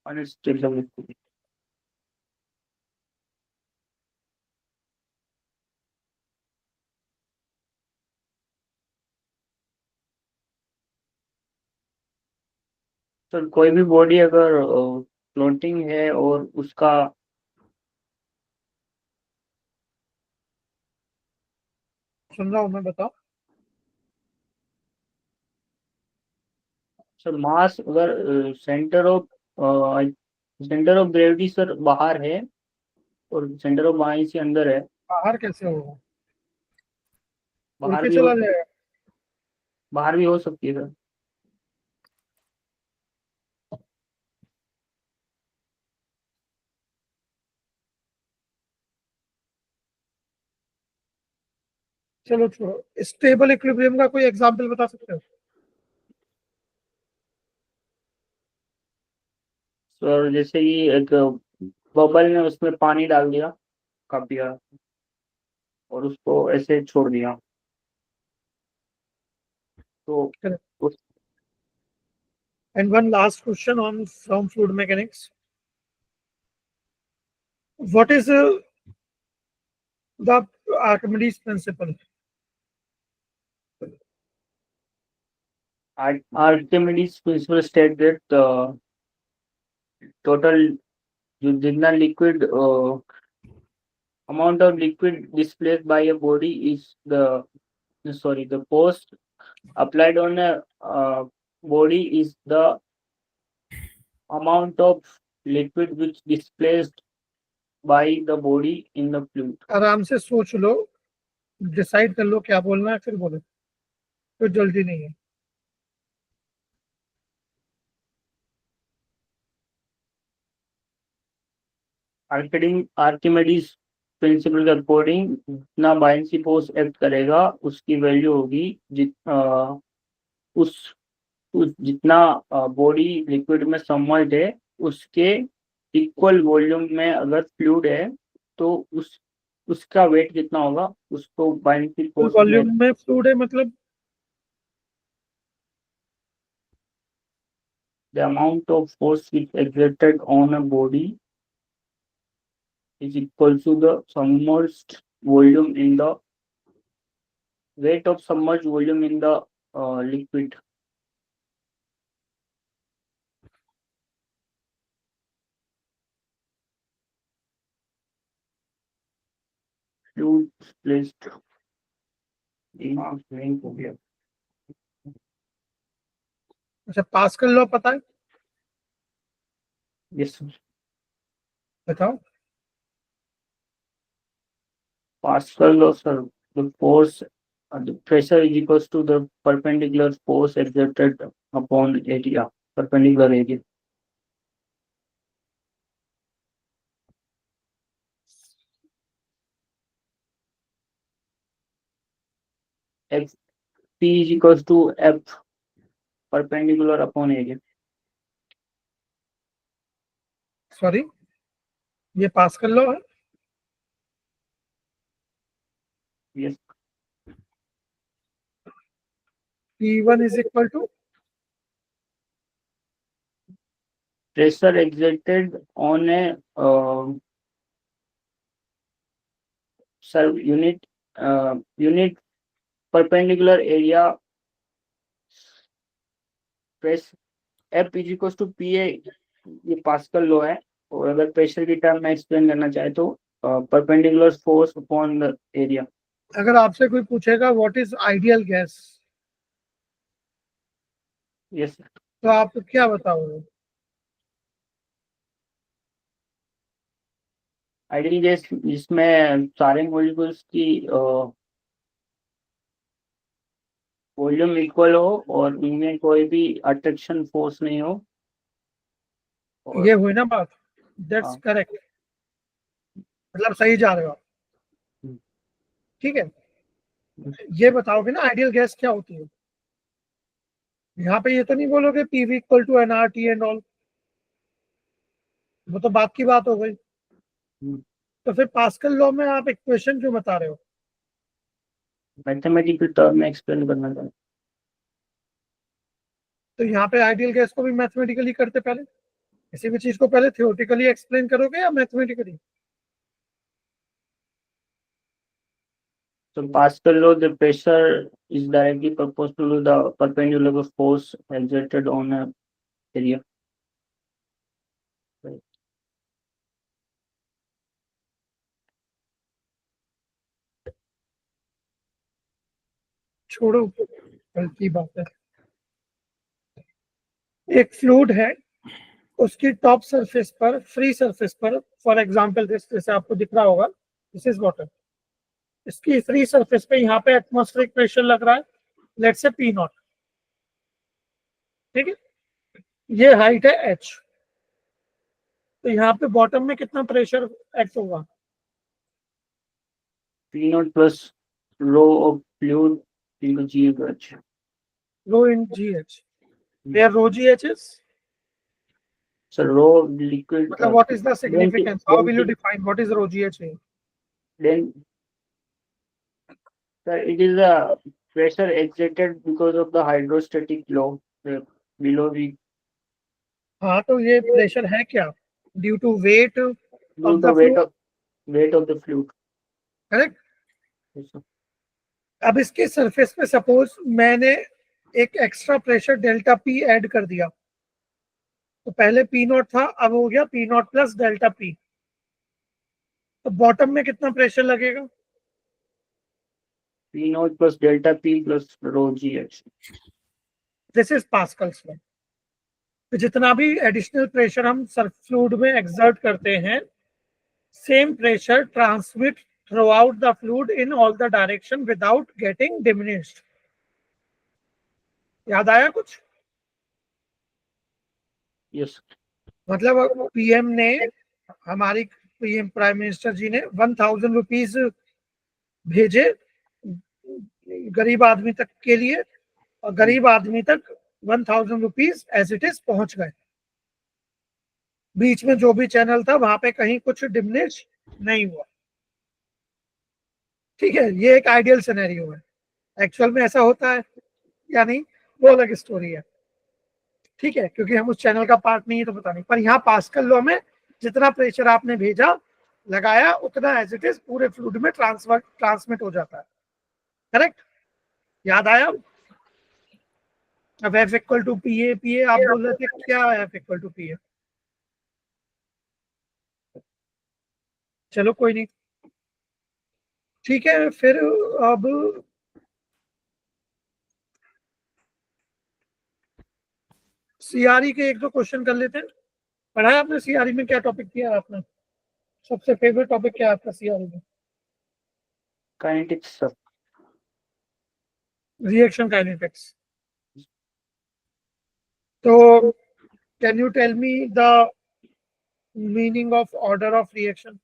Unstable, sir कोई भी बॉडी अगर फ्लोटिंग है और उसका, सुन रहा हूं मैं, बताओ। सर मास अगर सेंटर ऑफ ग्रेविटी सर बाहर है और सेंटर ऑफ बायनेंसी अंदर है। बाहर कैसे होगा? उड़ बाहर के भी हो, चला जाएगा? बाहर भी हो सकती है सर। चलो छोड़ो, स्टेबल इक्विलिब्रियम का कोई एग्जांपल बता सकते हो? सर जैसे कि एक बबल ने उसमें पानी डाल दिया काफी, और उसको ऐसे छोड़ दिया, तो उस and one last question on from fluid mechanics, what is the Archimedes principal? Archimedes principle state that total जो जितना liquid amount of liquid displaced by a body is the force applied on a body is the amount of liquid which displaced by the body in the fluid. आराम से सोच लो, decide कर लो क्या बोलना है, फिर बोलो, कोई जल्दी नहीं है। Archimedes प्रिंसिपल के अकॉर्डिंग जितना बायनेंसी फोर्स एक्ट करेगा उसकी वैल्यू होगी उस जितना बॉडी लिक्विड में सबमर्ज्ड है उसके इक्वल वॉल्यूम में अगर फ्लूइड है तो उसका वेट कितना होगा उसको बायनेंसी फोर्स में वॉल्यूम में फ्लूइड है मतलब the amount of force which exerted on a body is equal to the submerged volume in the weight of submerged volume in the liquid. Fluid placed in a swimming pool. अच्छा pascal law पता है Yes, sir. बताओ Pascal law, sir. The force, the pressure is equals to the perpendicular force exerted upon area, perpendicular area. F P is equals to F perpendicular upon area. Sorry ये pascal law है Yes. P1 is equal to Pressure exerted on a unit perpendicular area. Press F is equals to PA. ये pascal law है और अगर pressure की term में explain करना चाहे तो perpendicular force upon the area. अगर आपसे कोई पूछेगा what is ideal gas yes तो आप क्या बताओगे आइडियल गैस जिसमें सारे मॉलिक्यूल्स की वॉल्यूम इक्वल हो और उनमें कोई भी अट्रैक्शन फोर्स नहीं हो. ये हुई ना बात दैट्स हाँ. करेक्ट मतलब सही जा रहे हो आप ठीक है ये बताओगे ना आइडियल गैस क्या होती है यहाँ पे ये तो नहीं बोलोगे PV equal to NRT and all वो तो बात की बात हो गई तो फिर पास्कल लॉ में आप इक्वेशन क्यों बता रहे हो मैथमेटिकल टर्म में एक्सप्लेन करना चाहता. तो यहाँ पे आइडियल गैस को भी मैथमेटिकली करते पहले किसी भी चीज को पहले थियोरेटिकली एक्सप्लेन करोगे या mathematically So Pascal law, the pressure is directly proportional to the perpendicular force exerted on a area. छोड़ो गलती बात है एक फ्लूइड है उसकी टॉप सरफेस पर फ्री सरफेस पर फॉर एग्जांपल दिस जैसे आपको दिख रहा होगा दिस इज वाटर इसकी फ्री सरफेस पे यहाँ पे एटमॉस्फेरिक प्रेशर लग रहा है लेट्स से पी नॉट ठीक है ये हाइट है एच तो यहाँ पे बॉटम में कितना प्रेशर एक्ट होगा P naught plus rho of fluid into GH. Rho in G H where rho G H is So rho of liquid. मतलब what is the significance how will you define what is rho G H Then it is a pressure exerted because of the hydrostatic law. Below the हाँ तो ये pressure है क्या due to weight due of to the weight of the fluid. Correct Yes, sir. अब इसके surface पे suppose मैंने एक extra pressure delta P add कर दिया तो पहले पी नॉट था अब हो गया P not plus delta P तो बॉटम में कितना प्रेशर लगेगा P naught plus delta P plus rho GH. This is Pascal's law तो जितना भी एडिशनल प्रेशर हम फ्लूइड में एक्सर्ट करते हैं same pressure transmit throughout the fluid in all the direction without getting diminished याद आया कुछ Yes. मतलब पीएम ने हमारी पीएम प्राइम मिनिस्टर जी ने 1000 रुपीज भेजे गरीब आदमी तक के लिए, और गरीब आदमी तक 1000 रुपीज एज इट इज पहुंच गए। बीच में जो भी चैनल था वहां पे कहीं कुछ डिमिनिश नहीं हुआ। ठीक है, ये एक आइडियल सिनेरियो है। एक्चुअल में ऐसा होता है या नहीं वो अलग स्टोरी है। ठीक है, क्योंकि हम उस चैनल का पार्ट नहीं है तो पता नहीं, पर यहाँ पास्कल लॉ में जितना प्रेशर आपने भेजा लगाया उतना एज इट इज पूरे फ्लूइड में ट्रांसमिट हो जाता है। करेक्ट, याद आया? अब F equal to P A आप बोल रहे थे, क्या है F equal to P A? चलो कोई नहीं, ठीक है। फिर अब सीआरई के एक दो क्वेश्चन कर लेते हैं। पढ़ा है आपने सीआरई में? क्या टॉपिक किया आपने? सबसे फेवरेट टॉपिक क्या है आपका सीआरई में? Kinetics sir. Reaction kinetics. तो can you tell me the meaning of order of reaction?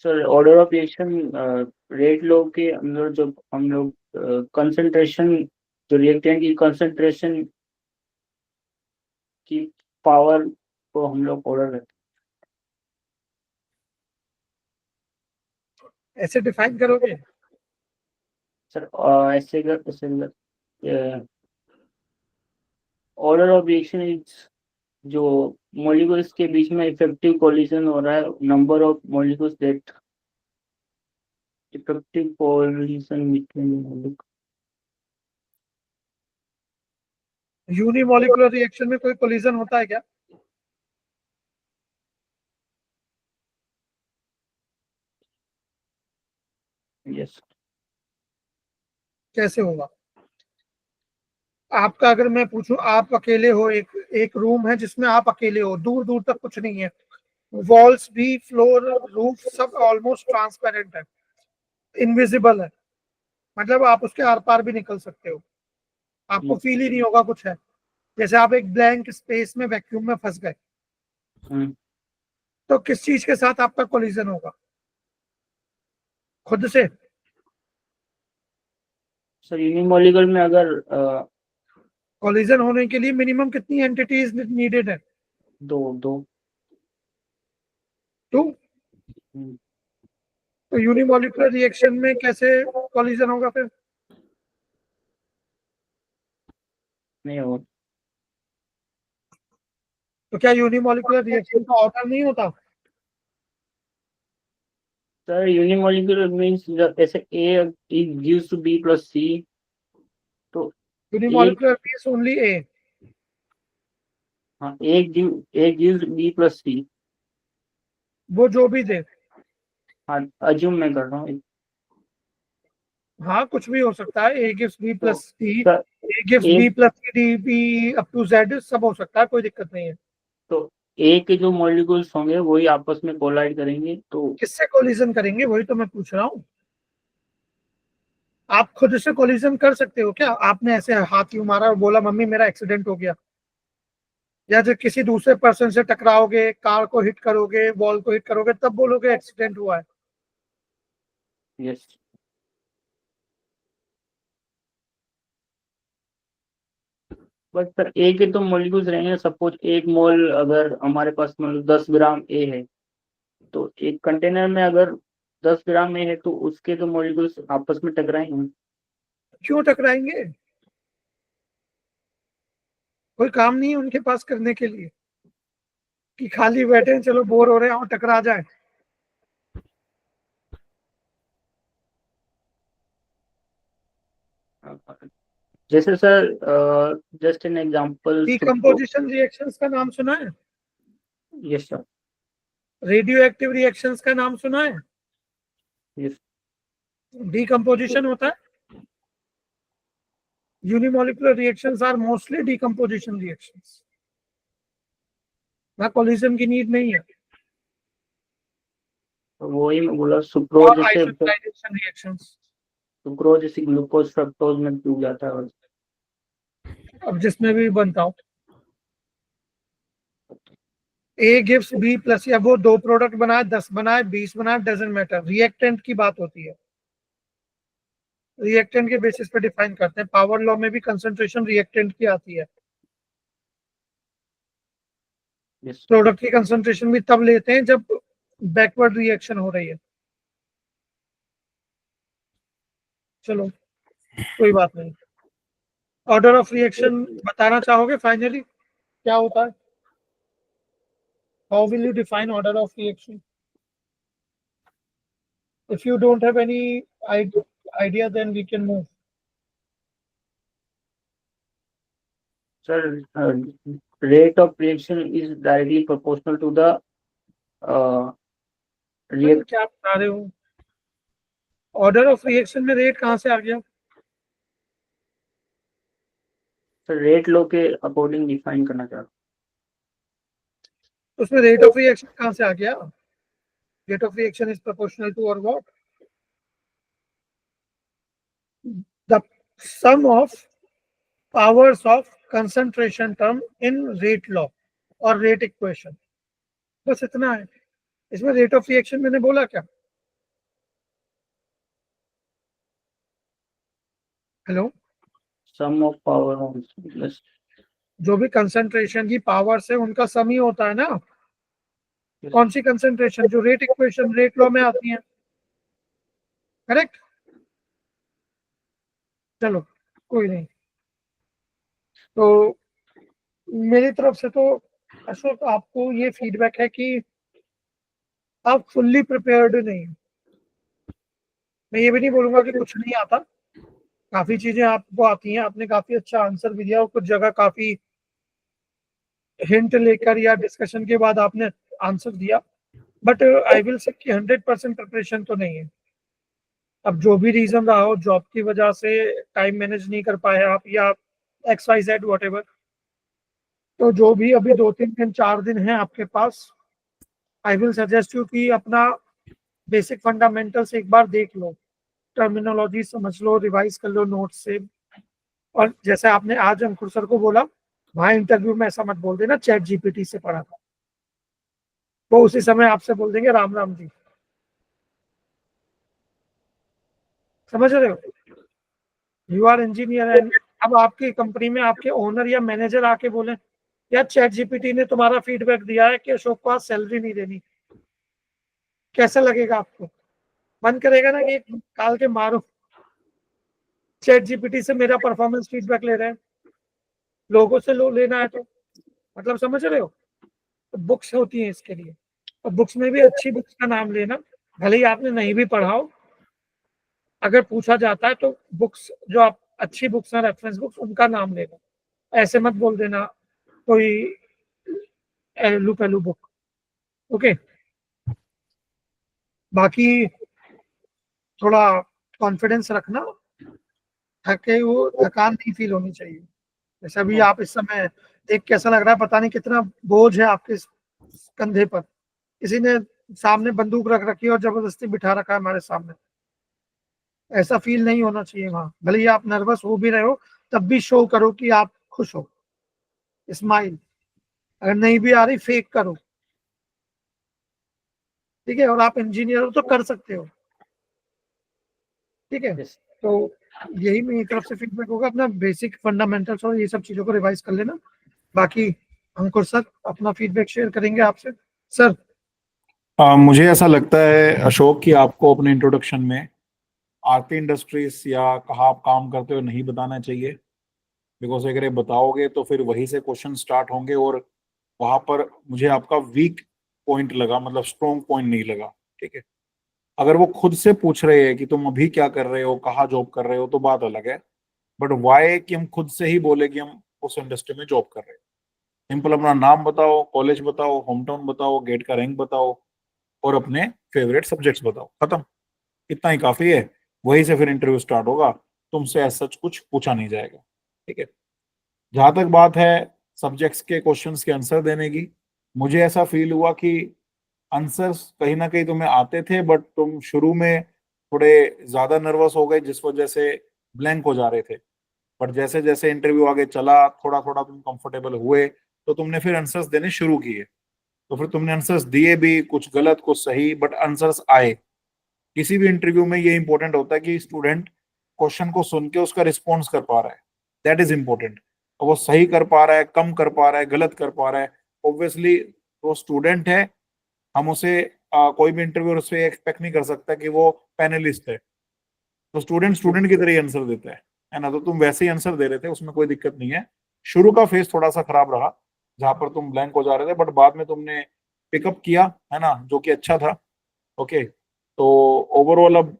Sir order of reaction rate law के अंदर जब हम लोग कंसंट्रेशन, जो रिएक्टेंट की कंसंट्रेशन की पावर को हम लोग ऑर्डर करते ऐसे डिफाइन करोगे? हैं सर। ऐसे ऑर्डर ऑफ रिएक्शन इज जो मॉलिक्यूल्स के बीच में इफेक्टिव कोलिजन हो रहा है, number of molecules that effective collision between. Unimolecular reaction में कोई कोलिजन होता है क्या? यस। कैसे होगा? आपका अगर मैं पूछूं, आप अकेले हो, एक रूम है जिसमें आप अकेले हो, दूर दूर तक कुछ नहीं है, वॉल्स भी, फ्लोर, रूफ सब ऑलमोस्ट ट्रांसपेरेंट है, इनविजिबल है, मतलब आप उसके आर पार भी निकल सकते हो, आपको फील ही नहीं होगा कुछ है। जैसे आप एक ब्लैंक स्पेस में वैक्यूम में फंस गए, तो किस चीज के साथ आपका कोलिजन होगा? खुद से? सर यूनिमॉलिक्यूल में अगर कोलिजन होने के लिए मिनिमम कितनी एंटिटीज नीडेड है? दो। टू। तो यूनिमॉलिक्यूलर रिएक्शन में कैसे कोलिजन होगा फिर? नहीं हो। तो क्या यूनिमॉलिक्यूलर रिएक्शन का ऑर्डर नहीं होता? सर यूनिमॉलिक्यूलर मींस ऐसे A gives to B plus C, तो यूनिमॉलिक्यूलर मींस ओनली ए? हाँ, A gives B plus C। वो जो भी दे? हाँ, अज्यूम मैं कर रहा हूँ। हाँ, कुछ भी हो सकता है, A gives B plus C, sir A gives B plus C, D B up to Z सब हो सकता है, कोई दिक्कत नहीं है। तो A के जो मॉलिक्यूल्स होंगे वही आपस में कोलाइड करेंगे, तो किससे कोलिजन करेंगे वही तो मैं पूछ रहा हूँ। आप खुद से कोलिजन कर सकते हो क्या? आपने ऐसे हाथ यूं मारा और बोला मम्मी मेरा एक्सीडेंट हो गया, या जब किसी दूसरे पर्सन से टकराओगे, कार को हिट करोगे, वॉल को हिट करोगे, तब बोलोगे एक्सीडेंट हुआ है? यस। बट सर A के तो मॉलिक्यूल्स रहेंगे। सपोज एक मोल अगर हमारे पास मतलब 10 ग्राम A है, तो एक कंटेनर में अगर 10 ग्राम A है तो उसके तो मॉलिक्यूल्स आपस में टकराएंगे। क्यों टकराएंगे? कोई काम नहीं है उनके पास करने के लिए कि खाली बैठे हैं, चलो बोर हो रहे हैं और टकरा जाए? जैसे sir just an example. Decomposition reactions का नाम सुना है? Yes sir. Radio active reactions का नाम सुना है? यस। डिकम्पोजिशन होता है। Unimolecular reactions are mostly decomposition reactions, ना कोलिजन की नीड नहीं है। वही मैं बोला, और सुक्रोज जैसे आइसोटोनाइजेशन रिएक्शंस, ग्लूकोज फ्रक्टोज में डूब जाता है। अब जिसमें भी बनता हो, ए गिव्स बी प्लस, या वो 2 प्रोडक्ट बनाए, 10 बनाए, 20 बनाए, डजेंट मैटर, रिएक्टेंट की बात होती है। रिएक्टेंट के बेसिस पे डिफाइन करते हैं। पावर लॉ में भी कंसंट्रेशन रिएक्टेंट की आती है। yes, प्रोडक्ट की कंसंट्रेशन भी तब लेते हैं जब बैकवर्ड रिएक्शन हो रही है। चलो कोई बात नहीं। ऑर्डर ऑफ रिएक्शन बताना चाहोगे फाइनली क्या होता है? How will you define order of reaction? If you don't have any idea, then we can move. sir, rate of reaction is directly proportional to the react क्या बता रहे हो? Order of reaction में rate कहाँ से आ गया? Rate law के अकॉर्डिंग डिफाइन करना चाहता उसमें रेट ऑफ रिएक्शन कहाँ से आ गया? Rate of reaction is proportional to और what? The sum of powers of concentration term in rate law और रेट इक्वेशन, बस इतना है। इसमें रेट ऑफ रिएक्शन मैंने बोला क्या? Hello, sum of power of plus जो भी कंसंट्रेशन की पावर्स है उनका सम ही होता है ना। कौन सी कंसंट्रेशन? जो रेट इक्वेशन रेट लॉ में आती है, करेक्ट। चलो कोई नहीं। तो मेरी तरफ से तो अशोक आपको ये फीडबैक है कि आप फुल्ली प्रिपेयर्ड नहीं। मैं ये भी नहीं बोलूंगा कि कुछ नहीं आता, काफी चीजें आपको आती हैं। आपने काफी अच्छा आंसर भी दिया और कुछ जगह काफी हिंट लेकर या डिस्कशन के बाद आपने आंसर दिया, बट आई विल से कि 100% प्रिपरेशन तो नहीं है। अब जो भी रीजन रहा हो, जॉब की वजह से टाइम मैनेज नहीं कर पाए आप, या XYZ वॉट, तो जो भी अभी 2-3 दिन 4 दिन है आपके पास, आई विल सजेस्ट यू कि अपना बेसिक फंडामेंटल्स एक बार देख लो, टर्मिनोलॉजी समझ लो, रिवाइज कर लो नोट से। और जैसे आपने आज अंकुर सर को बोला, वहां इंटरव्यू में ऐसा मत बोल देना चैट जीपीटी से पढ़ा था, वो उसी समय आपसे बोल देंगे राम राम जी। समझ रहे हो? यू आर इंजीनियर एंड अब आपकी कंपनी में आपके ओनर या मैनेजर आके बोले यार चैट जीपीटी ने तुम्हारा फीडबैक दिया है कि अशोक को आज सैलरी नहीं देनी, कैसा लगेगा आपको? मन करेगा ना कि काल के मारो, चैट जीपीटी से मेरा परफॉर्मेंस फीडबैक ले रहे हैं, लोगों से लो लेना है तो। मतलब समझ रहे हो? तो बुक्स होती हैं इसके लिए, और बुक्स में भी अच्छी बुक्स का नाम लेना, भले ही आपने नहीं भी पढ़ा हो, अगर पूछा जाता है तो बुक्स जो आप अच्छी बुक्स हैं, रेफरेंस बुक्स, उनका नाम लेना। ऐसे मत बोल देना कोई एलू पहलू बुक। ओके, बाकी थोड़ा कॉन्फिडेंस रखना, थके वो थकान नहीं फील होनी चाहिए। जैसे अभी आप इस समय देख कैसा लग रहा है, पता नहीं कितना बोझ है आपके कंधे पर, किसी ने सामने बंदूक रख रखी है और जबरदस्ती बिठा रखा है हमारे सामने। ऐसा फील नहीं होना चाहिए वहां, भले ही आप नर्वस हो भी रहे हो तब भी शो करो कि आप खुश हो, स्माइल। अगर नहीं भी आ रही फेक करो, ठीक है? और आप इंजीनियर हो तो कर सकते हो, ठीक है? yes. तो यही मेरी तरफ से फीडबैक होगा। अपना बेसिक फंडामेंटल्स और ये सब चीजों को रिवाइज कर लेना। बाकी अंकुर सर अपना फीडबैक शेयर करेंगे आपसे। सर मुझे ऐसा लगता है अशोक कि आपको अपने इंट्रोडक्शन में आरती इंडस्ट्रीज या कहाँ आप काम करते हो नहीं बताना चाहिए, बिकॉज अगर ये बताओगे तो फिर वहीं से क्वेश्चन स्टार्ट होंगे और वहां पर मुझे आपका वीक पॉइंट लगा, मतलब स्ट्रॉन्ग पॉइंट नहीं लगा। ठीक है, अगर वो खुद से पूछ रहे हैं कि तुम अभी क्या कर रहे हो, कहाँ जॉब कर रहे हो, तो बात अलग है। बट वाई कि हम खुद से ही बोले कि हम उस इंडस्ट्री में जॉब कर रहे हैं। सिंपल अपना नाम बताओ, कॉलेज बताओ, होम टाउन बताओ, गेट का रैंक बताओ और अपने फेवरेट सब्जेक्ट्स बताओ, खत्म। इतना ही काफी है। वहीं से फिर इंटरव्यू स्टार्ट होगा, तुमसे ऐसा सच कुछ पूछा नहीं जाएगा। ठीक है, जहां तक बात है सब्जेक्ट्स के क्वेश्चंस के आंसर देने की, मुझे ऐसा फील हुआ कि आंसर्स कहीं ना कहीं तुम्हें आते थे, बट तुम शुरू में थोड़े ज्यादा नर्वस हो गए जिस वजह से ब्लैंक हो जा रहे थे। बट जैसे जैसे इंटरव्यू आगे चला, थोड़ा थोड़ा तुम कंफर्टेबल हुए तो तुमने फिर आंसर्स देने शुरू किए। तो फिर तुमने आंसर्स दिए भी, कुछ गलत कुछ सही, बट आंसर्स आए। किसी भी इंटरव्यू में ये इंपॉर्टेंट होता है कि स्टूडेंट क्वेश्चन को सुन के उसका रिस्पॉन्स कर पा रहा है, दैट इज इंपॉर्टेंट। और वो सही कर पा रहा है, कम कर पा रहा है, गलत कर पा रहा है, ऑब्वियसली वो स्टूडेंट है, हम उसे कोई भी इंटरव्यू से एक्सपेक्ट नहीं कर सकता कि वो पैनलिस्ट है। तो स्टूडेंट स्टूडेंट की तरह ही आंसर देता है ना। तो तुम वैसे ही आंसर दे रहे थे, उसमें कोई दिक्कत नहीं है। शुरू का फेज थोड़ा सा खराब रहा जहां पर तुम ब्लैंक हो जा रहे थे, बट बाद में तुमने पिकअप किया, है ना, जो कि अच्छा था। ओके, तो ओवरऑल अब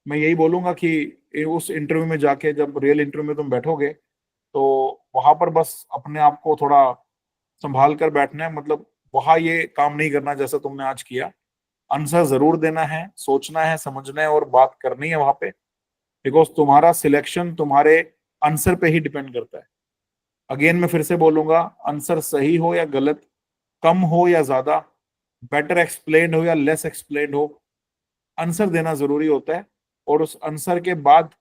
मैं यही बोलूंगा कि उस इंटरव्यू में जाके, जब रियल इंटरव्यू में तुम बैठोगे, तो वहां पर बस अपने आप को थोड़ा संभाल कर बैठना है। मतलब वहां ये काम नहीं करना जैसा तुमने आज किया। आंसर जरूर देना है, सोचना है, समझना है और बात करनी है वहां पे, बिकॉज तुम्हारा सिलेक्शन तुम्हारे आंसर पे ही डिपेंड करता है। अगेन मैं फिर से बोलूंगा, आंसर सही हो या गलत, कम हो या ज्यादा, बेटर एक्सप्लेन्ड हो या लेस एक्सप्लेन्ड हो, आंसर देना जरूरी होता है। और उस आंसर के बाद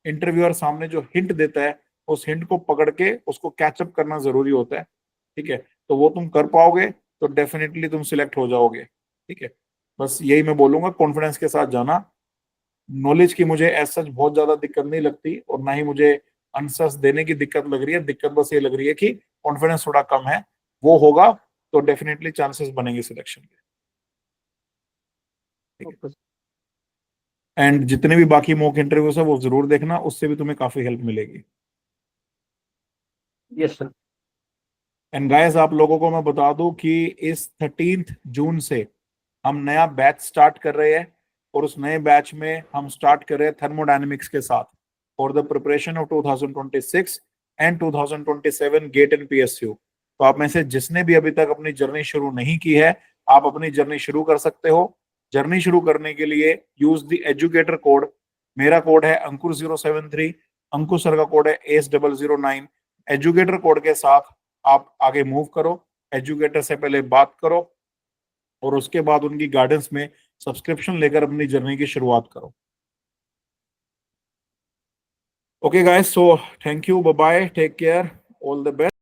इंटरव्यूअर सामने जो हिंट देता है, उस हिंट को पकड़ के उसको कैचअप करना जरूरी होता है। ठीक है, तो वो तुम कर पाओगे तो डेफिनेटली तुम सिलेक्ट हो जाओगे। ठीक है, बस यही मैं बोलूंगा, कॉन्फिडेंस के साथ जाना। नॉलेज की मुझे एज सच बहुत ज्यादा दिक्कत नहीं लगती, और ना ही मुझे आंसर्स देने की दिक्कत लग रही है। दिक्कत बस ये लग रही है कि कॉन्फिडेंस थोड़ा कम है। वो होगा तो डेफिनेटली चांसेस बनेंगे सिलेक्शन के। ओके एंड जितने भी बाकी मॉक इंटरव्यूज है वो जरूर देखना, उससे भी तुम्हें काफी हेल्प मिलेगी। Yes sir. एंड गाइस, आप लोगों को मैं बता दूं कि इस 13 जून से हम नया बैच स्टार्ट कर रहे हैं, और उस नए बैच में हम स्टार्ट कर रहे हैं थर्मोडायनेमिक्स के साथ, for the preparation of 2026 and 2027 GATE and PSU. तो आप में से जिसने भी अभी तक अपनी जर्नी शुरू नहीं की है, आप अपनी जर्नी शुरू कर सकते हो। जर्नी शुरू करने के लिए यूज द एजुकेटर कोड। मेरा कोड है अंकुर 073, अंकुर सर का कोड है ACE009। एजुकेटर कोड के साथ आप आगे मूव करो, एजुकेटर से पहले बात करो, और उसके बाद उनकी गाइडेंस में सब्सक्रिप्शन लेकर अपनी जर्नी की शुरुआत करो। Okay guys, so thank you, bye bye, take care, all the best.